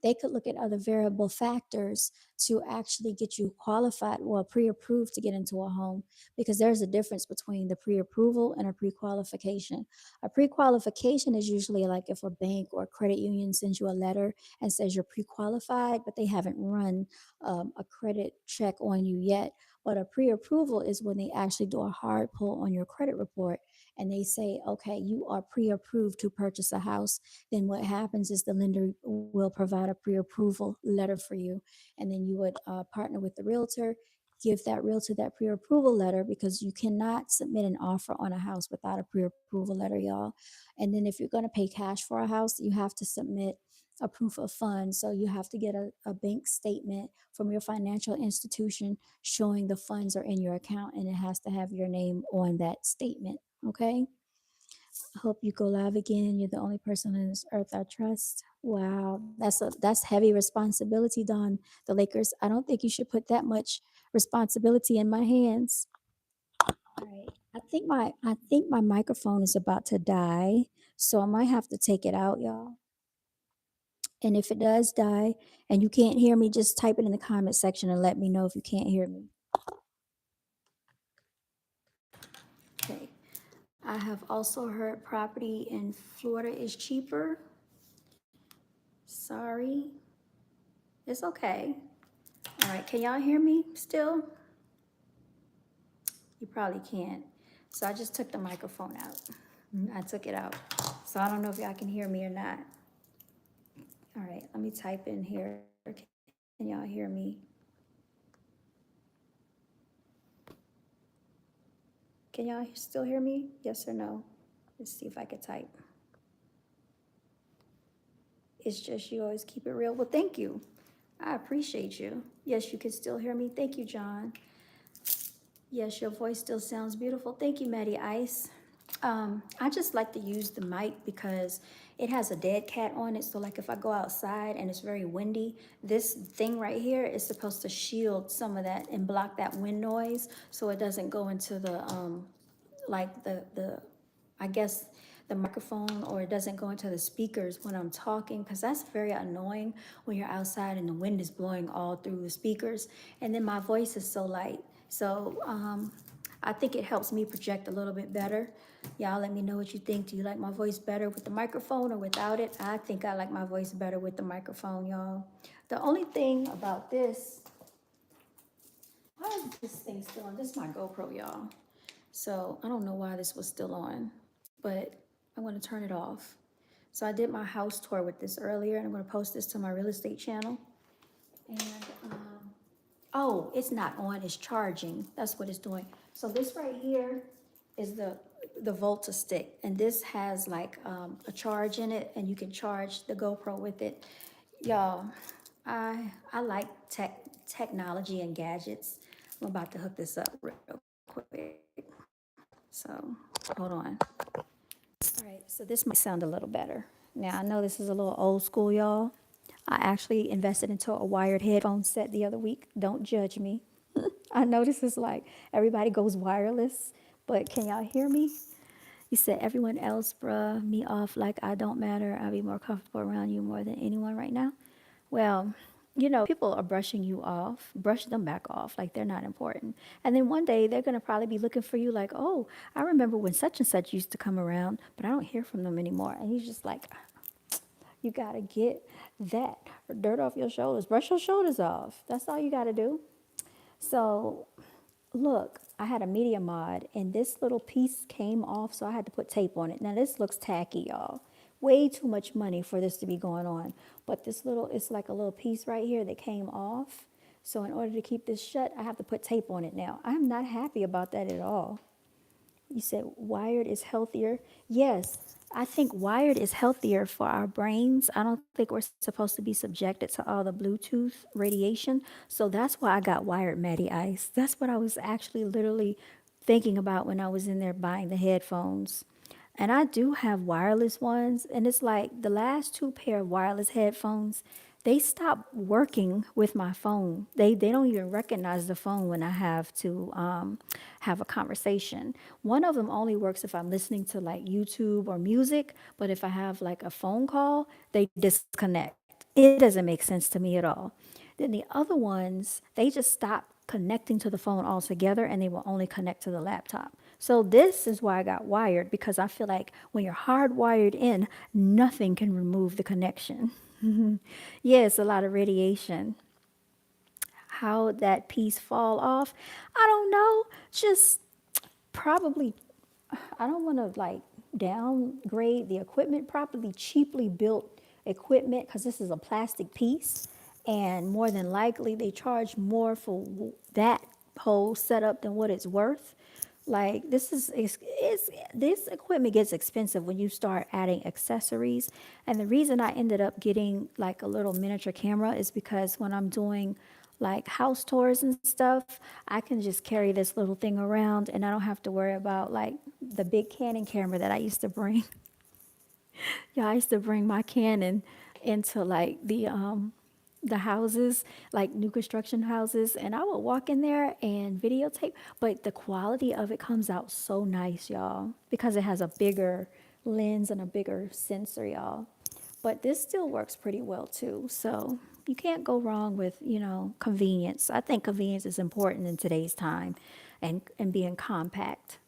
A: they could look at other variable factors to actually get you qualified or pre-approved to get into a home, because there's a difference between the pre-approval and a pre-qualification. A pre-qualification is usually like if a bank or credit union sends you a letter and says you're pre-qualified, but they haven't run a credit check on you yet. But a pre-approval is when they actually do a hard pull on your credit report and they say, okay, you are pre-approved to purchase a house. Then what happens is the lender will provide a pre-approval letter for you, and then you would partner with the realtor, give that realtor that pre-approval letter, because you cannot submit an offer on a house without a pre-approval letter, y'all. And then if you're going to pay cash for a house, you have to submit a proof of funds. So you have to get a bank statement from your financial institution showing the funds are in your account, and it has to have your name on that statement. Okay. I hope you go live again. You're the only person on this earth I trust. Wow, that's heavy responsibility, Don. The Lakers. I don't think you should put that much responsibility in my hands. All right. I think my microphone is about to die, so I might have to take it out, y'all. And if it does die and you can't hear me, just type it in the comment section and let me know if you can't hear me. Okay. I have also heard property in Florida is cheaper. Sorry. It's okay. All right. Can y'all hear me still? You probably can't. So I just took the microphone out. I took it out. So I don't know if y'all can hear me or not. All right. Let me type in here. Can y'all hear me? Can y'all still hear me? Yes or no? Let's see if I can type. It's just you always keep it real. Well, thank you. I appreciate you. Yes, you can still hear me. Thank you, John. Yes, your voice still sounds beautiful. Thank you, Maddie Ice. I just like to use the mic because it has a dead cat on it. So like if I go outside and it's very windy, this thing right here is supposed to shield some of that and block that wind noise so it doesn't go into the like the I guess the microphone, or it doesn't go into the speakers when I'm talking, because that's very annoying when you're outside and the wind is blowing all through the speakers and then my voice is so light. So I think it helps me project a little bit better. Y'all let me know what you think. Do you like my voice better with the microphone or without it? I think I like my voice better with the microphone, y'all. The only thing about this, why is this thing still on? This is my GoPro, y'all. So I don't know why this was still on, but I'm gonna turn it off. So I did my house tour with this earlier, and I'm gonna post this to my real estate channel. And, oh, it's not on, it's charging. That's what it's doing. So this right here is the Volta stick, and this has like a charge in it, and you can charge the GoPro with it. Y'all, I like technology and gadgets. I'm about to hook this up real quick. So hold on. All right, so this might sound a little better. Now I know this is a little old school, y'all. I actually invested into a wired headphone set the other week. Don't judge me. I know this is like everybody goes wireless, but can y'all hear me? You said everyone else, bruh, me off like I don't matter. I'll be more comfortable around you more than anyone right now. Well, people are brushing you off. Brush them back off like they're not important. And then one day they're going to probably be looking for you like, oh, I remember when such and such used to come around, but I don't hear from them anymore. And you're just like, you got to get that dirt off your shoulders. Brush your shoulders off. That's all you got to do. So look, I had a media mod and this little piece came off, so I had to put tape on it. Now this looks tacky, y'all. Way too much money for this to be going on. But it's like a little piece right here that came off. So in order to keep this shut, I have to put tape on it now. I'm not happy about that at all. You said wired is healthier. Yes, I think wired is healthier for our brains. I don't think we're supposed to be subjected to all the Bluetooth radiation. So that's why I got wired, Matty Ice. That's what I was actually literally thinking about when I was in there buying the headphones. And I do have wireless ones, and it's like the last two pair of wireless headphones, they stop working with my phone. They don't even recognize the phone when I have to have a conversation. One of them only works if I'm listening to like YouTube or music, but if I have like a phone call, they disconnect. It doesn't make sense to me at all. Then the other ones, they just stop connecting to the phone altogether and they will only connect to the laptop. So this is why I got wired, because I feel like when you're hardwired in, nothing can remove the connection. Yeah, it's a lot of radiation. How that piece fall off, I don't know. Just probably, I don't want to like downgrade the equipment, probably cheaply built equipment, because this is a plastic piece. And more than likely, they charge more for that whole setup than what it's worth. Like this equipment gets expensive when you start adding accessories. And the reason I ended up getting like a little miniature camera is because when I'm doing like house tours and stuff, I can just carry this little thing around and I don't have to worry about like the big Canon camera that I used to bring. Yeah, I used to bring my Canon into like the houses, like new construction houses, and I would walk in there and videotape, but the quality of it comes out so nice, y'all, because it has a bigger lens and a bigger sensor, y'all. But this still works pretty well too. So you can't go wrong with, convenience. I think convenience is important in today's time and being compact.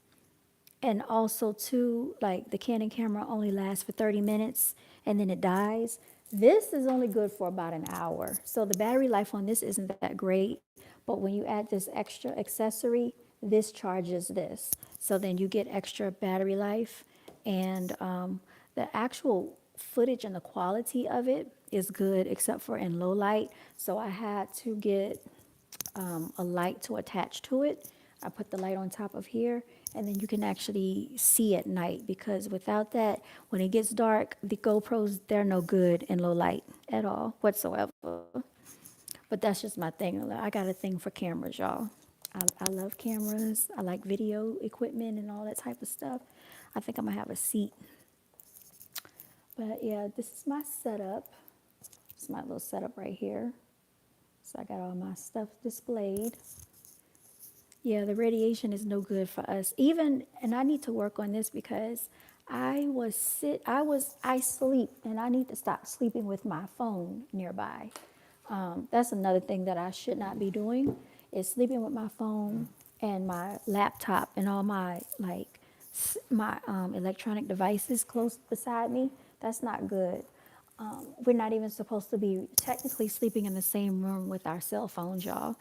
A: And also too, like the Canon camera only lasts for 30 minutes and then it dies. This is only good for about an hour. So the battery life on this isn't that great. But when you add this extra accessory, this charges this. So then you get extra battery life. And the actual footage and the quality of it is good, except for in low light. So I had to get a light to attach to it. I put the light on top of here, and then you can actually see at night because without that, when it gets dark, the GoPros, they're no good in low light at all whatsoever. But that's just my thing. I got a thing for cameras, y'all. I love cameras. I like video equipment and all that type of stuff. I think I'm gonna have a seat. But yeah, this is my setup. It's my little setup right here. So I got all my stuff displayed. Yeah, the radiation is no good for us. Even, and I need to work on this because I sleep and I need to stop sleeping with my phone nearby. That's another thing that I should not be doing is sleeping with my phone and my laptop and all my my electronic devices close beside me. That's not good. We're not even supposed to be technically sleeping in the same room with our cell phones, y'all.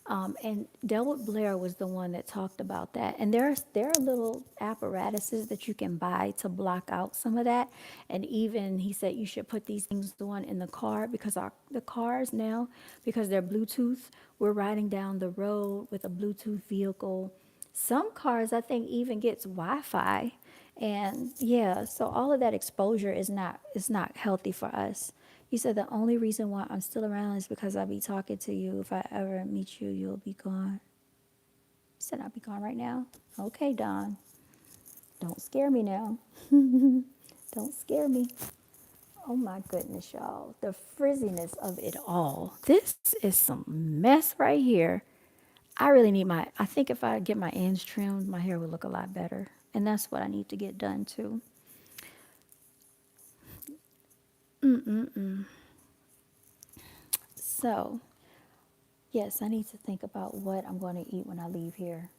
A: And Delwood Blair was the one that talked about that. And there are little apparatuses that you can buy to block out some of that. And even he said you should put these things on in the car because the cars now, because they're Bluetooth, we're riding down the road with a Bluetooth vehicle. Some cars I think even gets Wi-Fi. And yeah, so all of that exposure is not healthy for us. You said the only reason why I'm still around is because I'll be talking to you. If I ever meet you, you'll be gone. You said I'll be gone right now. Okay, Don. Don't scare me now. Don't scare me. Oh my goodness, y'all. The frizziness of it all. This is some mess right here. I think if I get my ends trimmed, my hair would look a lot better. And that's what I need to get done too. So, yes, I need to think about what I'm going to eat when I leave here.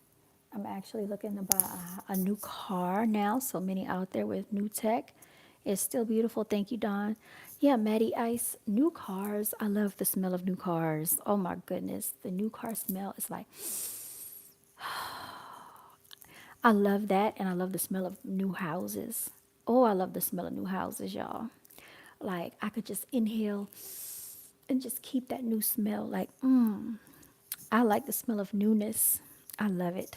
A: I'm actually looking to buy a new car now. So many out there with new tech. It's still beautiful. Thank you, Don. Yeah, Maddie Ice, new cars. I love the smell of new cars. Oh my goodness. The new car smell is like, I love that. And I love the smell of new houses. Oh, I love the smell of new houses, y'all. Like, I could just inhale and just keep that new smell. Like, I like the smell of newness. I love it.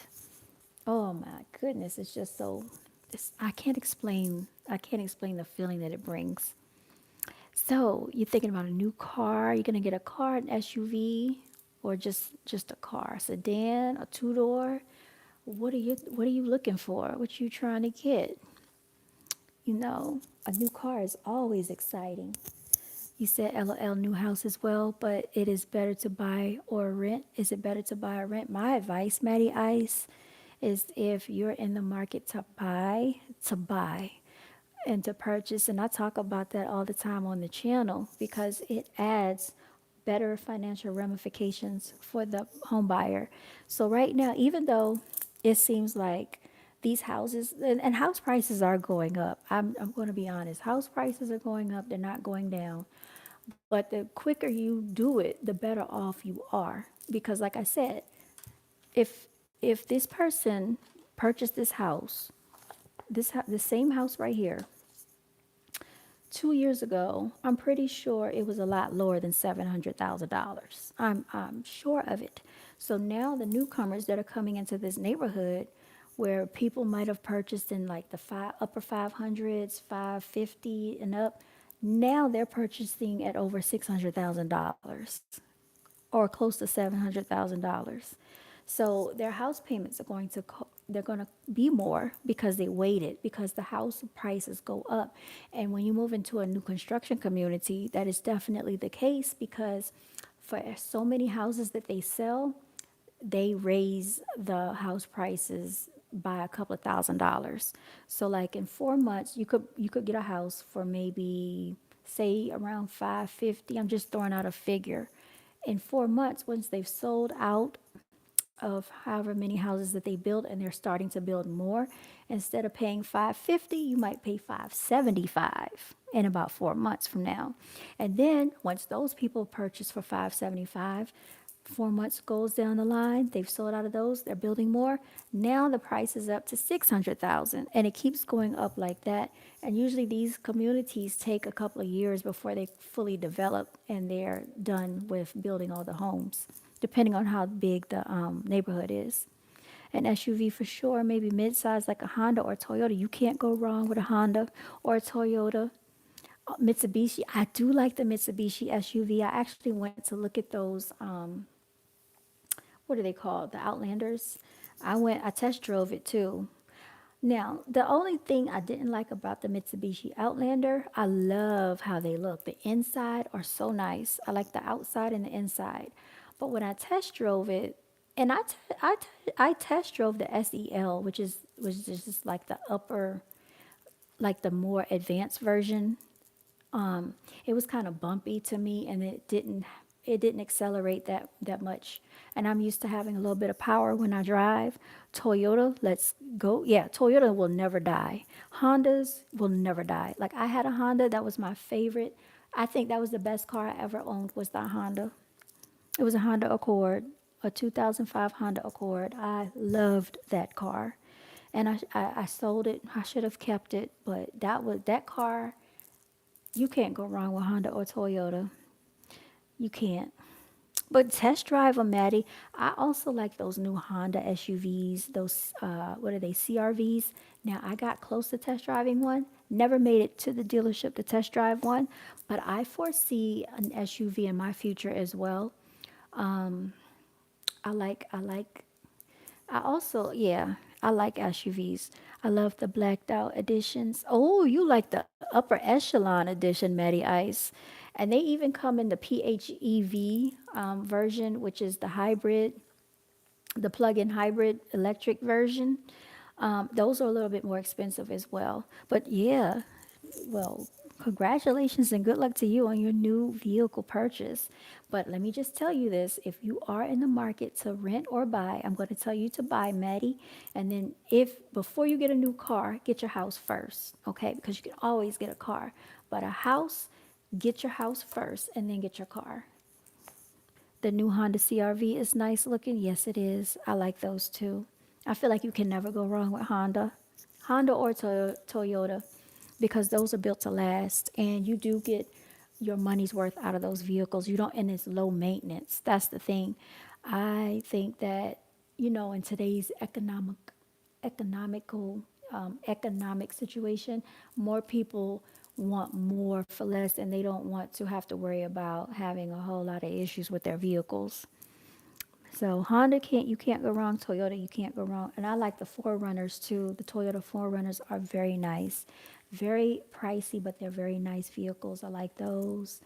A: Oh my goodness, it's just so I can't explain the feeling that it brings. So, you're thinking about a new car, you're going to get a car, an SUV or just a car, a sedan, a two-door? What are you looking for? What you trying to get? A new car is always exciting. You said LOL new house as well, but it is better to buy or rent. Is it better to buy or rent? My advice, Maddie Ice, is if you're in the market to buy and to purchase. And I talk about that all the time on the channel because it adds better financial ramifications for the home buyer. So right now, even though it seems like these houses and house prices are going up, I'm going to be honest, house prices are going up, they're not going down. But the quicker you do it, the better off you are. Because like I said, if if this person purchased this house, the same house right here, 2 years ago, I'm pretty sure it was a lot lower than $700,000. I'm sure of it. So now the newcomers that are coming into this neighborhood where people might have purchased in like the upper 500s, 550 and up. Now they're purchasing at over $600,000 or close to $700,000. So their house payments are they're going to be more because they waited, because the house prices go up. And when you move into a new construction community, that is definitely the case, because for so many houses that they sell, they raise the house prices by a couple of $1,000s. So like in 4 months, you could get a house for maybe, say, around 550. I'm just throwing out a figure. In 4 months, once they've sold out of however many houses that they build and they're starting to build more, instead of paying 550, you might pay 575 in about 4 months from now. And then once those people purchase for 575, 4 months goes down the line, they've sold out of those, they're building more. Now the price is up to 600,000, and it keeps going up like that. And usually these communities take a couple of years before they fully develop and they're done with building all the homes, depending on how big the neighborhood is. An SUV for sure, maybe midsize like a Honda or Toyota. You can't go wrong with a Honda or a Toyota. Mitsubishi, I do like the Mitsubishi SUV. I actually went to look at those, what are they called? The Outlanders. I test drove it too. Now, the only thing I didn't like about the Mitsubishi Outlander, I love how they look. The inside are so nice. I like the outside and the inside. But when I test drove it, and I test drove the SEL, which is just like the upper, like the more advanced version. It was kind of bumpy to me, and it didn't accelerate that much. And I'm used to having a little bit of power when I drive. Toyota, let's go. Yeah, Toyota will never die. Hondas will never die. Like, I had a Honda that was my favorite. I think that was the best car I ever owned, was that Honda. It was a Honda Accord, a 2005 Honda Accord. I loved that car. And I sold it. I should have kept it, but that car, you can't go wrong with Honda or Toyota. You can't. But test drive them, Maddie. I also like those new Honda SUVs, those, what are they, CRVs. Now, I got close to test driving one, never made it to the dealership to test drive one, but I foresee an SUV in my future as well. I also, yeah, I like SUVs. I love the blacked out editions. Oh, you like the upper echelon edition, Matty Ice. And they even come in the PHEV version, which is the hybrid, the plug-in hybrid electric version. Those are a little bit more expensive as well. But yeah, well, congratulations and good luck to you on your new vehicle purchase. But let me just tell you this, if you are in the market to rent or buy, I'm going to tell you to buy, Maddie. And then, if before you get a new car, get your house first, okay? Because you can always get a car. But a house, get your house first and then get your car. The new Honda CRV is nice looking. Yes, it is. I like those too. I feel like you can never go wrong with Honda. Honda or Toyota, because those are built to last, and you do get your money's worth out of those vehicles. You don't, and it's low maintenance. That's the thing. I think that, in today's economical economic situation, more people want more for less, and they don't want to have to worry about having a whole lot of issues with their vehicles. So Honda, you can't go wrong. Toyota, you can't go wrong. And I like the Forerunners too. The Toyota Forerunners are very nice. Very pricey, but they're very nice vehicles. I like those.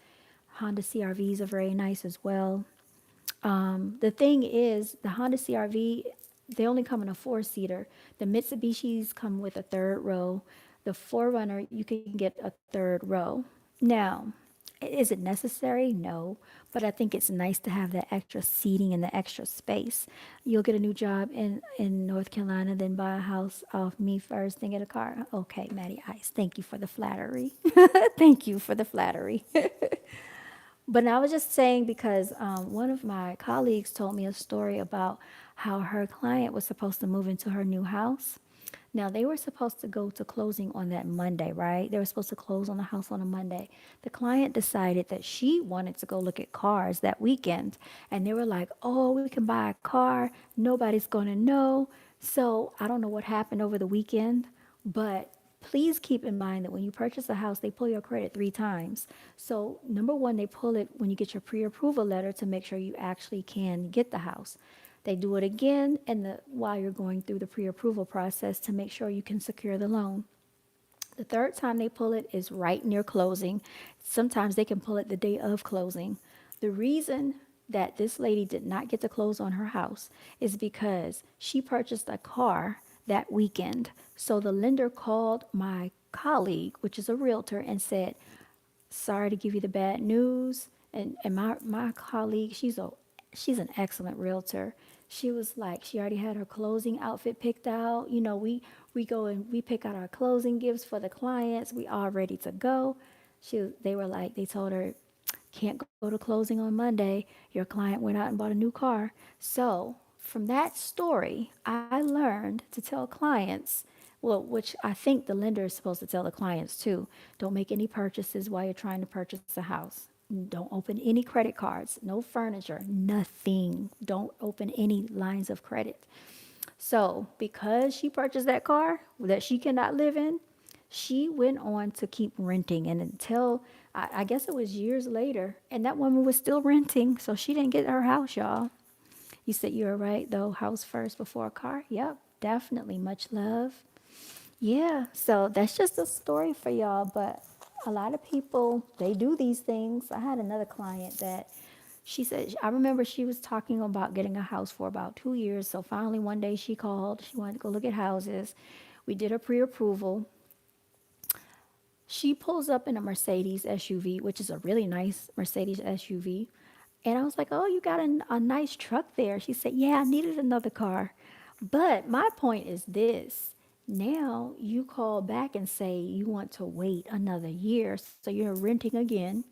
A: Honda CRVs are very nice as well. The thing is, the Honda CRV, they only come in a four-seater. The Mitsubishis come with a third row. The Forerunner, you can get a third row. Now, is it necessary? No, but I think it's nice to have that extra seating and the extra space. You'll get a new job in North Carolina, then buy a house off me first, then get a car. Okay, Maddie Ice, thank you for the flattery. Thank you for the flattery. But I was just saying because one of my colleagues told me a story about how her client was supposed to move into her new house. Now, they were supposed to go to closing on that Monday, right? They were supposed to close on the house on a Monday. The client decided that she wanted to go look at cars that weekend. And they were like, oh, we can buy a car. Nobody's going to know. So I don't know what happened over the weekend, but please keep in mind that when you purchase a house, they pull your credit 3 times. So, number one, they pull it when you get your pre approval letter to make sure you actually can get the house. They do it again while you're going through the pre approval process to make sure you can secure the loan. The third time they pull it is right near closing. Sometimes they can pull it the day of closing. The reason that this lady did not get to close on her house is because she purchased a car that weekend. So the lender called my colleague, which is a realtor, and said, sorry to give you the bad news. And my colleague, she's an excellent realtor. She was like, she already had her closing outfit picked out. You know, we go and we pick out our closing gifts for the clients. We all ready to go. They were like, they told her, can't go to closing on Monday. Your client went out and bought a new car. So from that story, I learned to tell clients, well, which I think the lender is supposed to tell the clients too. Don't make any purchases while you're trying to purchase a house. Don't open any credit cards, no furniture, nothing. Don't open any lines of credit. So, because she purchased that car that she cannot live in, she went on to keep renting. And until I guess it was years later, and that woman was still renting. So, she didn't get her house, y'all. You said you were right, though. House first before a car. Yep, definitely. Much love. Yeah, so that's just a story for y'all. But a lot of people, they do these things. I had another client that she said, I remember she was talking about getting a house for about 2 years. So finally, one day she called. She wanted to go look at houses. We did a pre approval. She pulls up in a Mercedes SUV, which is a really nice Mercedes SUV. And I was like, oh, you got a nice truck there. She said, yeah, I needed another car. But my point is this. Now you call back and say you want to wait another year. So you're renting again.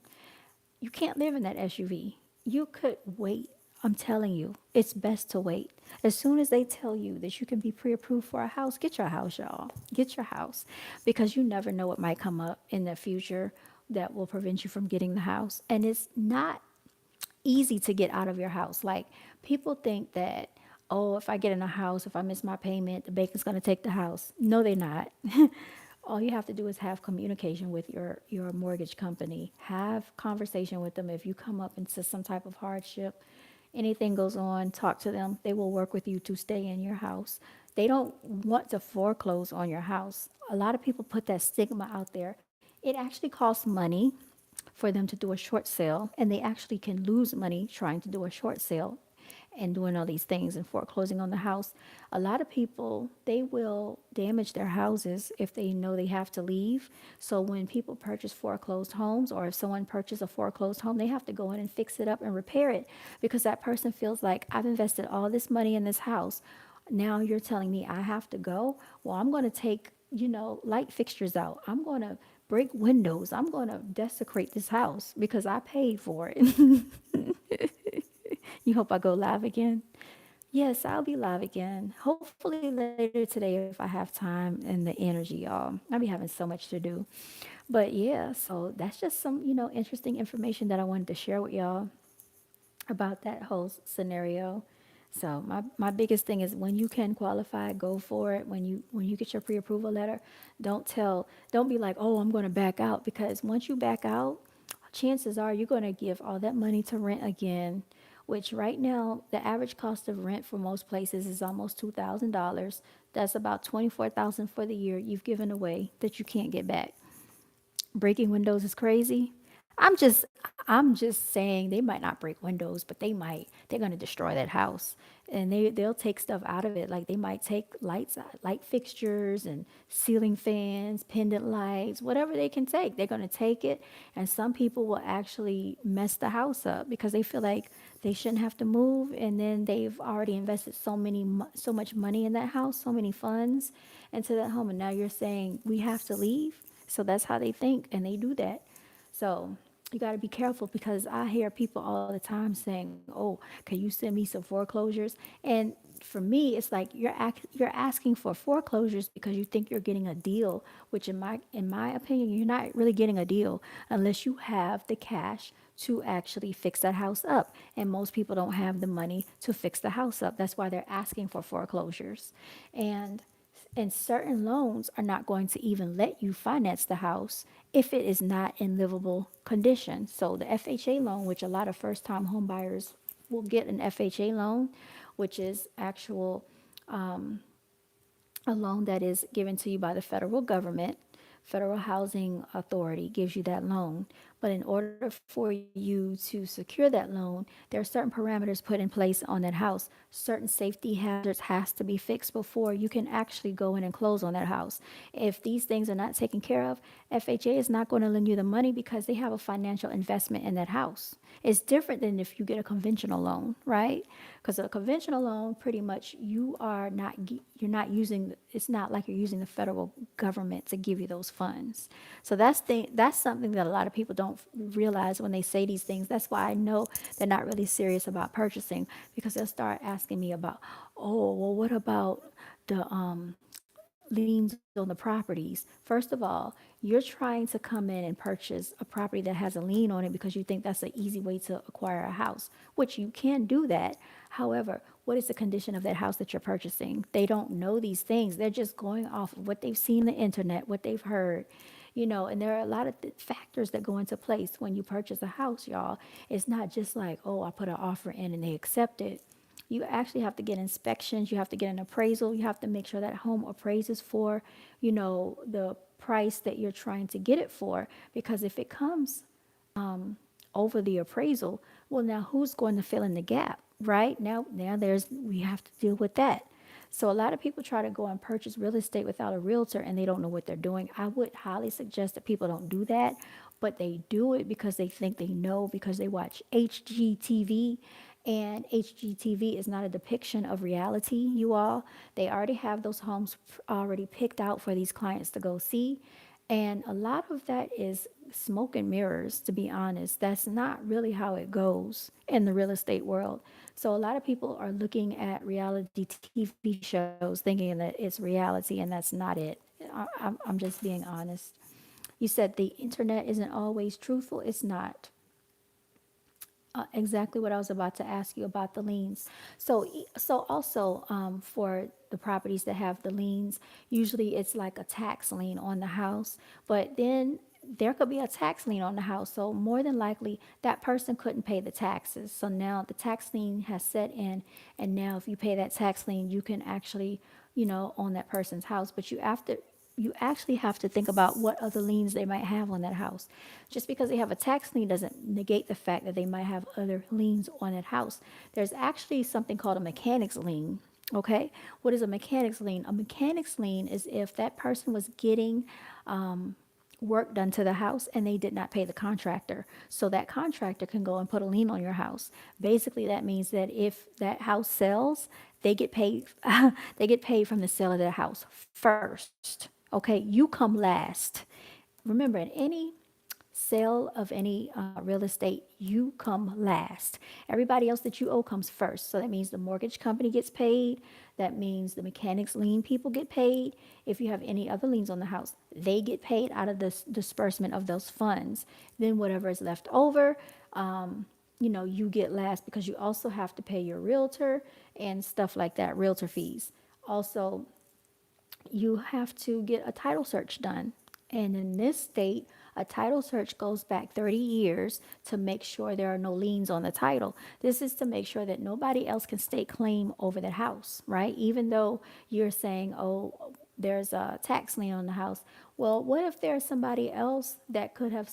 A: You can't live in that SUV. You could wait. I'm telling you, it's best to wait. As soon as they tell you that you can be pre approved for a house, get your house, y'all. Get your house because you never know what might come up in the future that will prevent you from getting the house. And it's not easy to get out of your house. Like people think that, oh, if I get in a house, if I miss my payment, the bank is going to take the house. No, they're not. All you have to do is have communication with your mortgage company. Have conversation with them. If you come up into some type of hardship, anything goes on, talk to them. They will work with you to stay in your house. They don't want to foreclose on your house. A lot of people put that stigma out there. It actually costs money for them to do a short sale, and they actually can lose money trying to do a short sale and doing all these things and foreclosing on the house. A lot of people, they will damage their houses if they know they have to leave. So when people purchase foreclosed homes, or if someone purchases a foreclosed home, they have to go in and fix it up and repair it because that person feels like, I've invested all this money in this house. Now you're telling me I have to go? Well, I'm going to take, light fixtures out. I'm going to break windows. I'm going to desecrate this house because I paid for it. You hope I go live again? Yes, I'll be live again. Hopefully later today if I have time and the energy, y'all. I'll be having so much to do. But yeah, so that's just some, interesting information that I wanted to share with y'all about that whole scenario. So my biggest thing is when you can qualify, go for it. When you get your pre-approval letter, don't be like, oh, I'm going to back out, because once you back out, chances are you're going to give all that money to rent again, which right now the average cost of rent for most places is almost $2,000. That's about 24,000 for the year you've given away that you can't get back. Breaking windows is crazy. I'm just saying they might not break windows, but they're going to destroy that house. And they'll take stuff out of it. Like they might take light fixtures and ceiling fans, pendant lights, whatever they can take. They're going to take it, and some people will actually mess the house up because they feel like they shouldn't have to move, and then they've already invested so much money in that house, so many funds into that home, and now you're saying we have to leave. So that's how they think, and they do that. So you got to be careful because I hear people all the time saying, "Oh, can you send me some foreclosures?" And
C: for me, it's like you're asking for foreclosures because you think you're getting a deal, which in my opinion, you're not really getting a deal unless you have the cash to actually fix that house up. And most people don't have the money to fix the house up. That's why they're asking for foreclosures. And certain loans are not going to even let you finance the house if it is not in livable condition. So the FHA loan, which a lot of first-time home buyers will get an FHA loan, which is actual a loan that is given to you by the federal government. Federal Housing Authority gives you that loan. But in order for you to secure that loan, there are certain parameters put in place on that house. Certain safety hazards has to be fixed before you can actually go in and close on that house. If these things are not taken care of, FHA is not going to lend you the money because they have a financial investment in that house. It's different than if you get a conventional loan, right? Because a conventional loan, pretty much, you're not using. It's not like you're using the federal government to give you those funds. So that's something that a lot of people don't realize when they say these things. That's why I know they're not really serious about purchasing, because they'll start asking me about, oh, well, what about the liens on the properties? First of all, you're trying to come in and purchase a property that has a lien on it because you think that's an easy way to acquire a house, which you can do that. However, what is the condition of that house that you're purchasing? They don't know these things. They're just going off of what they've seen on the internet, what they've heard. And there are a lot of factors that go into place when you purchase a house, y'all. It's not just like, oh, I put an offer in and they accept it. You actually have to get inspections, you have to get an appraisal, you have to make sure that home appraises for, the price that you're trying to get it for. Because if it comes over the appraisal, well, now who's going to fill in the gap, right? Now we have to deal with that. So a lot of people try to go and purchase real estate without a realtor and they don't know what they're doing. I would highly suggest that people don't do that, but they do it because they think they know, because they watch HGTV, and HGTV is not a depiction of reality, you all. They already have those homes already picked out for these clients to go see. And a lot of that is smoke and mirrors, to be honest. That's not really how it goes in the real estate world. So a lot of people are looking at reality TV shows thinking that it's reality, and that's not it. I'm just being honest. You said the internet isn't always truthful. It's not. Exactly what I was about to ask you about the liens. So also, for the properties that have the liens, usually it's like a tax lien on the house, but then there could be a tax lien on the house. So more than likely, that person couldn't pay the taxes. So now the tax lien has set in, and now if you pay that tax lien, you can actually, own that person's house. But you actually have to think about what other liens they might have on that house. Just because they have a tax lien doesn't negate the fact that they might have other liens on that house. There's actually something called a mechanics lien. Okay, what is a mechanics lien? A mechanics lien is if that person was getting work done to the house and they did not pay the contractor. So that contractor can go and put a lien on your house. Basically, that means that if that house sells, they get paid they get paid from the sale of their house first. Okay, you come last. Remember, in any sale of any real estate, you come last. Everybody else that you owe comes first. So that means the mortgage company gets paid. That means the mechanics lien people get paid. If you have any other liens on the house, they get paid out of the disbursement of those funds. Then whatever is left over, you get last, because you also have to pay your realtor and stuff like that, realtor fees. Also, you have to get a title search done. And in this state, a title search goes back 30 years to make sure there are no liens on the title. This is to make sure that nobody else can stake claim over that house, right? Even though you're saying, oh, there's a tax lien on the house. Well, what if there's somebody else that could have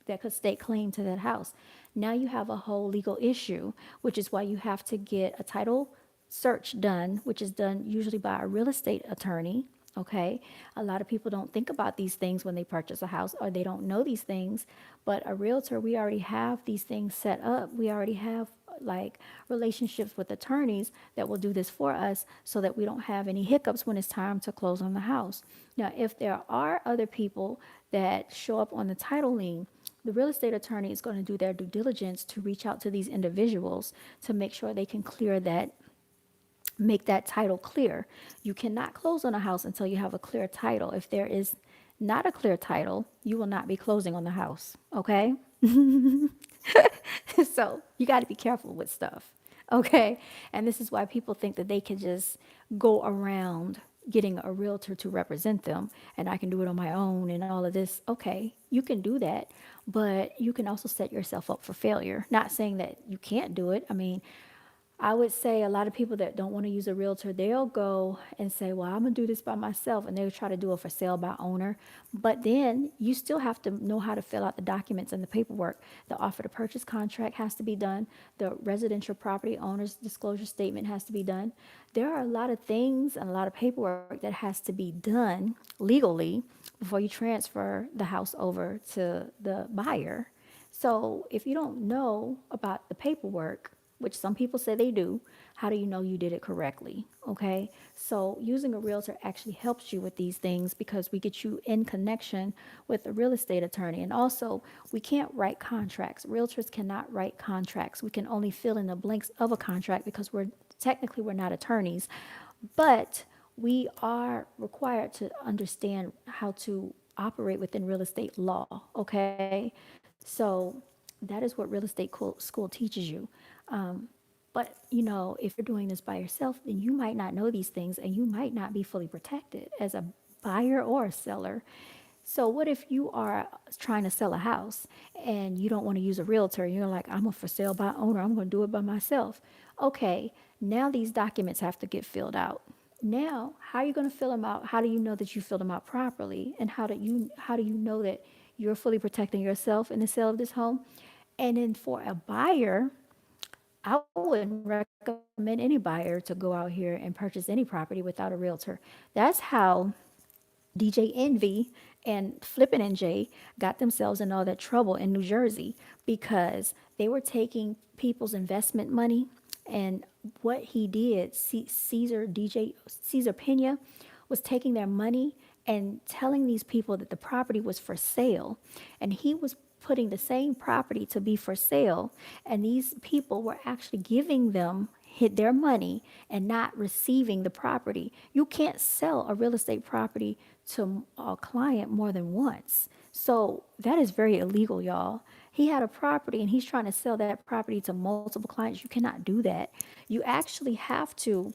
C: that could stake claim to that house? Now you have a whole legal issue, which is why you have to get a title search done, which is done usually by a real estate attorney. Okay. A lot of people don't think about these things when they purchase a house, or they don't know these things. But a realtor, we already have these things set up. We already have like relationships with attorneys that will do this for us so that we don't have any hiccups when it's time to close on the house. Now, if there are other people that show up on the title lien, the real estate attorney is going to do their due diligence to reach out to these individuals to make sure they can clear make that title clear. You cannot close on a house until you have a clear title. If there is not a clear title, you will not be closing on the house. Okay. So you got to be careful with stuff. Okay. And this is why people think that they can just go around getting a realtor to represent them and I can do it on my own and all of this. Okay. You can do that, but you can also set yourself up for failure. Not saying that you can't do it. I mean, I would say a lot of people that don't want to use a realtor, they'll go and say, well, I'm going to do this by myself. And they'll try to do it for sale by owner. But then you still have to know how to fill out the documents and the paperwork. The offer to purchase contract has to be done. The residential property owner's disclosure statement has to be done. There are a lot of things and a lot of paperwork that has to be done legally before you transfer the house over to the buyer. So if you don't know about the paperwork, which some people say they do, how do you know you did it correctly? Okay. So using a realtor actually helps you with these things because we get you in connection with a real estate attorney. And also, we can't write contracts. Realtors cannot write contracts. We can only fill in the blanks of a contract because we're not attorneys, but we are required to understand how to operate within real estate law. Okay. So that is what real estate school teaches you. But if you're doing this by yourself, then you might not know these things and you might not be fully protected as a buyer or a seller. So what if you are trying to sell a house and you don't want to use a realtor? You're like, I'm a for sale by owner. I'm going to do it by myself. Okay, now these documents have to get filled out. Now, how are you going to fill them out? How do you know that you filled them out properly? And how do you know that you're fully protecting yourself in the sale of this home? And then for a buyer, I wouldn't recommend any buyer to go out here and purchase any property without a realtor. That's how DJ Envy and Flippin' NJ got themselves in all that trouble in New Jersey because they were taking people's investment money. And what he did, Caesar Pena, was taking their money and telling these people that the property was for sale. And he was putting the same property to be for sale. And these people were actually giving them their money and not receiving the property. You can't sell a real estate property to a client more than once. So that is very illegal, y'all. He had a property and he's trying to sell that property to multiple clients. You cannot do that. You actually have to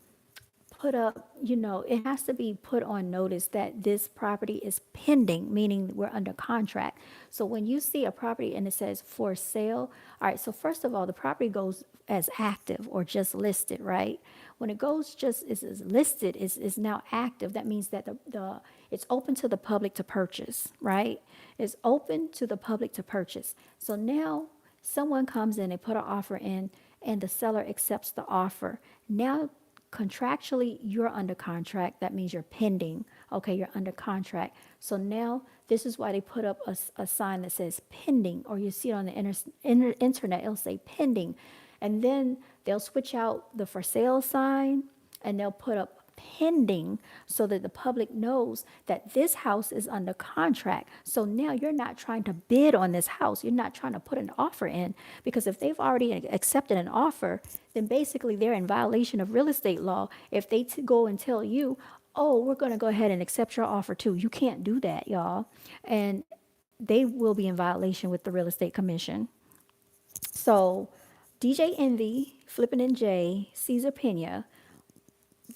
C: put up, it has to be put on notice that this property is pending, meaning we're under contract. So when you see a property and it says for sale, all right, so first of all, the property goes as active or just listed, right? When it goes just is listed, is now active, that means that the it's open to the public to purchase, right? It's open to the public to purchase. So now someone comes in and put an offer in and the seller accepts the offer. Now contractually you're under contract. That means you're pending. Okay, you're under contract. So now this is why they put up a sign that says pending, or you see it on the internet, it'll say pending. And then they'll switch out the for sale sign and they'll put up pending so that the public knows that this house is under contract. So now you're not trying to bid on this house. You're not trying to put an offer in, because if they've already accepted an offer, then basically they're in violation of real estate law. If they go and tell you, oh, we're going to go ahead and accept your offer too. You can't do that, y'all. And they will be in violation with the real estate commission. So DJ Envy, Flippin' NJ, Caesar Pena,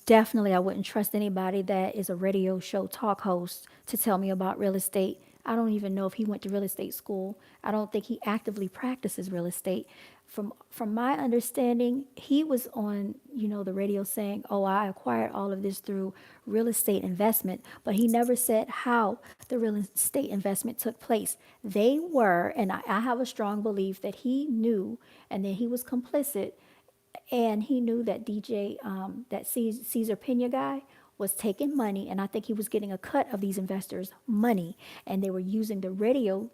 C: definitely I wouldn't trust anybody that is a radio show talk host to tell me about real estate. I don't even know if he went to real estate school. I don't think he actively practices real estate. From my understanding, he was on, the radio saying, "Oh, I acquired all of this through real estate investment," but he never said how the real estate investment took place. They were, and I have a strong belief that he knew and that he was complicit, and he knew that that Caesar Pena guy was taking money, and I think he was getting a cut of these investors' money, and they were using the radio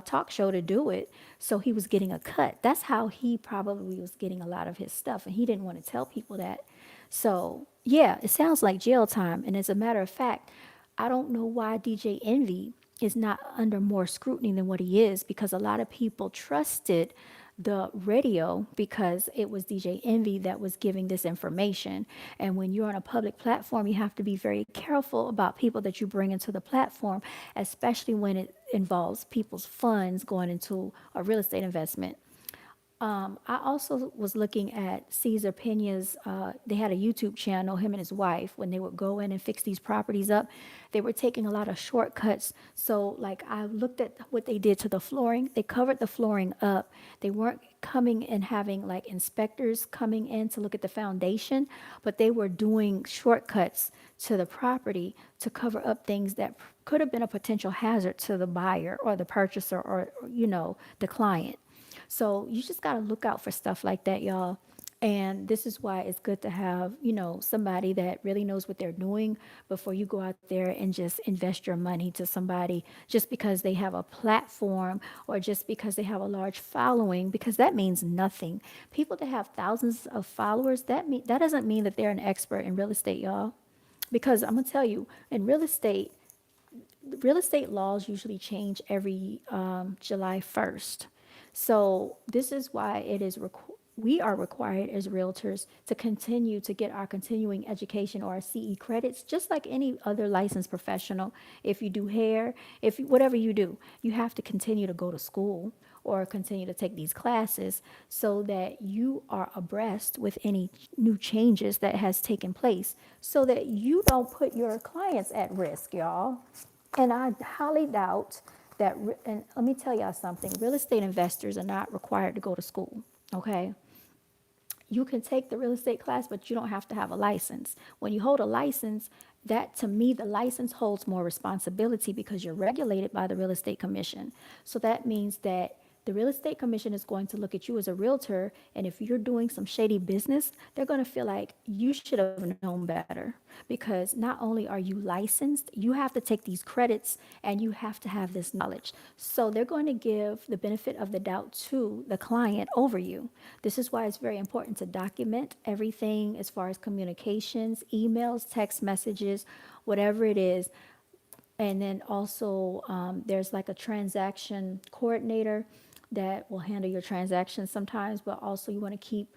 C: talk show to do it, so he was getting a cut. That's how he probably was getting a lot of his stuff, and he didn't want to tell people that. So yeah, it sounds like jail time, and as a matter of fact, I don't know why DJ Envy is not under more scrutiny than what he is, because a lot of people trusted the radio because it was DJ Envy that was giving this information. And when you're on a public platform, you have to be very careful about people that you bring into the platform, especially when it involves people's funds going into a real estate investment. I also was looking at Cesar Pena's, they had a YouTube channel, him and his wife, when they would go in and fix these properties up, they were taking a lot of shortcuts. So, like, I looked at what they did to the flooring. They covered the flooring up. They weren't coming and having like inspectors coming in to look at the foundation, but they were doing shortcuts to the property to cover up things that could have been a potential hazard to the buyer or the purchaser or, the client. So you just got to look out for stuff like that, y'all. And this is why it's good to have, somebody that really knows what they're doing before you go out there and just invest your money to somebody just because they have a platform or just because they have a large following, because that means nothing. People that have thousands of followers, that doesn't mean that they're an expert in real estate, y'all. Because I'm going to tell you, in real estate laws usually change every July 1st. So this is why we are required as realtors to continue to get our continuing education or our CE credits, just like any other licensed professional. If you do hair, whatever you do, you have to continue to go to school or continue to take these classes so that you are abreast with any new changes that has taken place so that you don't put your clients at risk, y'all. And I highly doubt that, and let me tell y'all something, real estate investors are not required to go to school, okay? You can take the real estate class, but you don't have to have a license. When you hold a license, that to me, the license holds more responsibility because you're regulated by the real estate commission. So that means that the real estate commission is going to look at you as a realtor, and if you're doing some shady business, they're going to feel like you should have known better because not only are you licensed, you have to take these credits and you have to have this knowledge. So they're going to give the benefit of the doubt to the client over you. This is why it's very important to document everything as far as communications, emails, text messages, whatever it is. And then also, there's like a transaction coordinator that will handle your transactions sometimes, but also you want to keep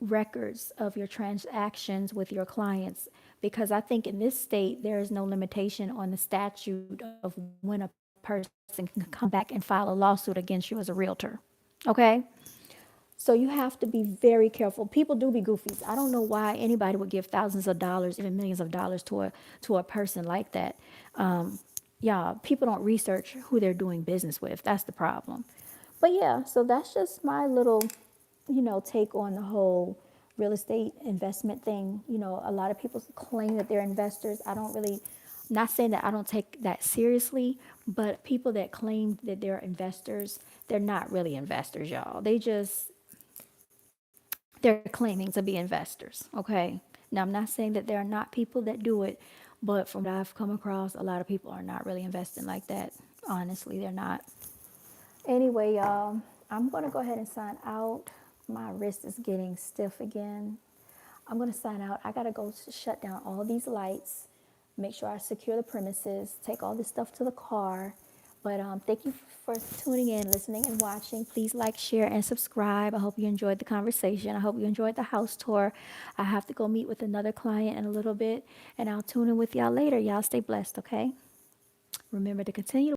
C: records of your transactions with your clients because I think in this state, there is no limitation on the statute of when a person can come back and file a lawsuit against you as a realtor. Okay? So you have to be very careful. People do be goofies. I don't know why anybody would give thousands of dollars, even millions of dollars to a person like that. Yeah, people don't research who they're doing business with. That's the problem. But yeah, so that's just my little, take on the whole real estate investment thing. A lot of people claim that they're investors. I don't really, not saying that I don't take that seriously, but people that claim that they're investors, they're not really investors, y'all. They're claiming to be investors, okay? Now, I'm not saying that there are not people that do it, but from what I've come across, a lot of people are not really investing like that. Honestly, they're not. Anyway, y'all, I'm going to go ahead and sign out. My wrist is getting stiff again. I'm going to sign out. I got to go shut down all these lights, make sure I secure the premises, take all this stuff to the car. But thank you for tuning in, listening, and watching. Please like, share, and subscribe. I hope you enjoyed the conversation. I hope you enjoyed the house tour. I have to go meet with another client in a little bit, and I'll tune in with y'all later. Y'all stay blessed, okay? Remember to continue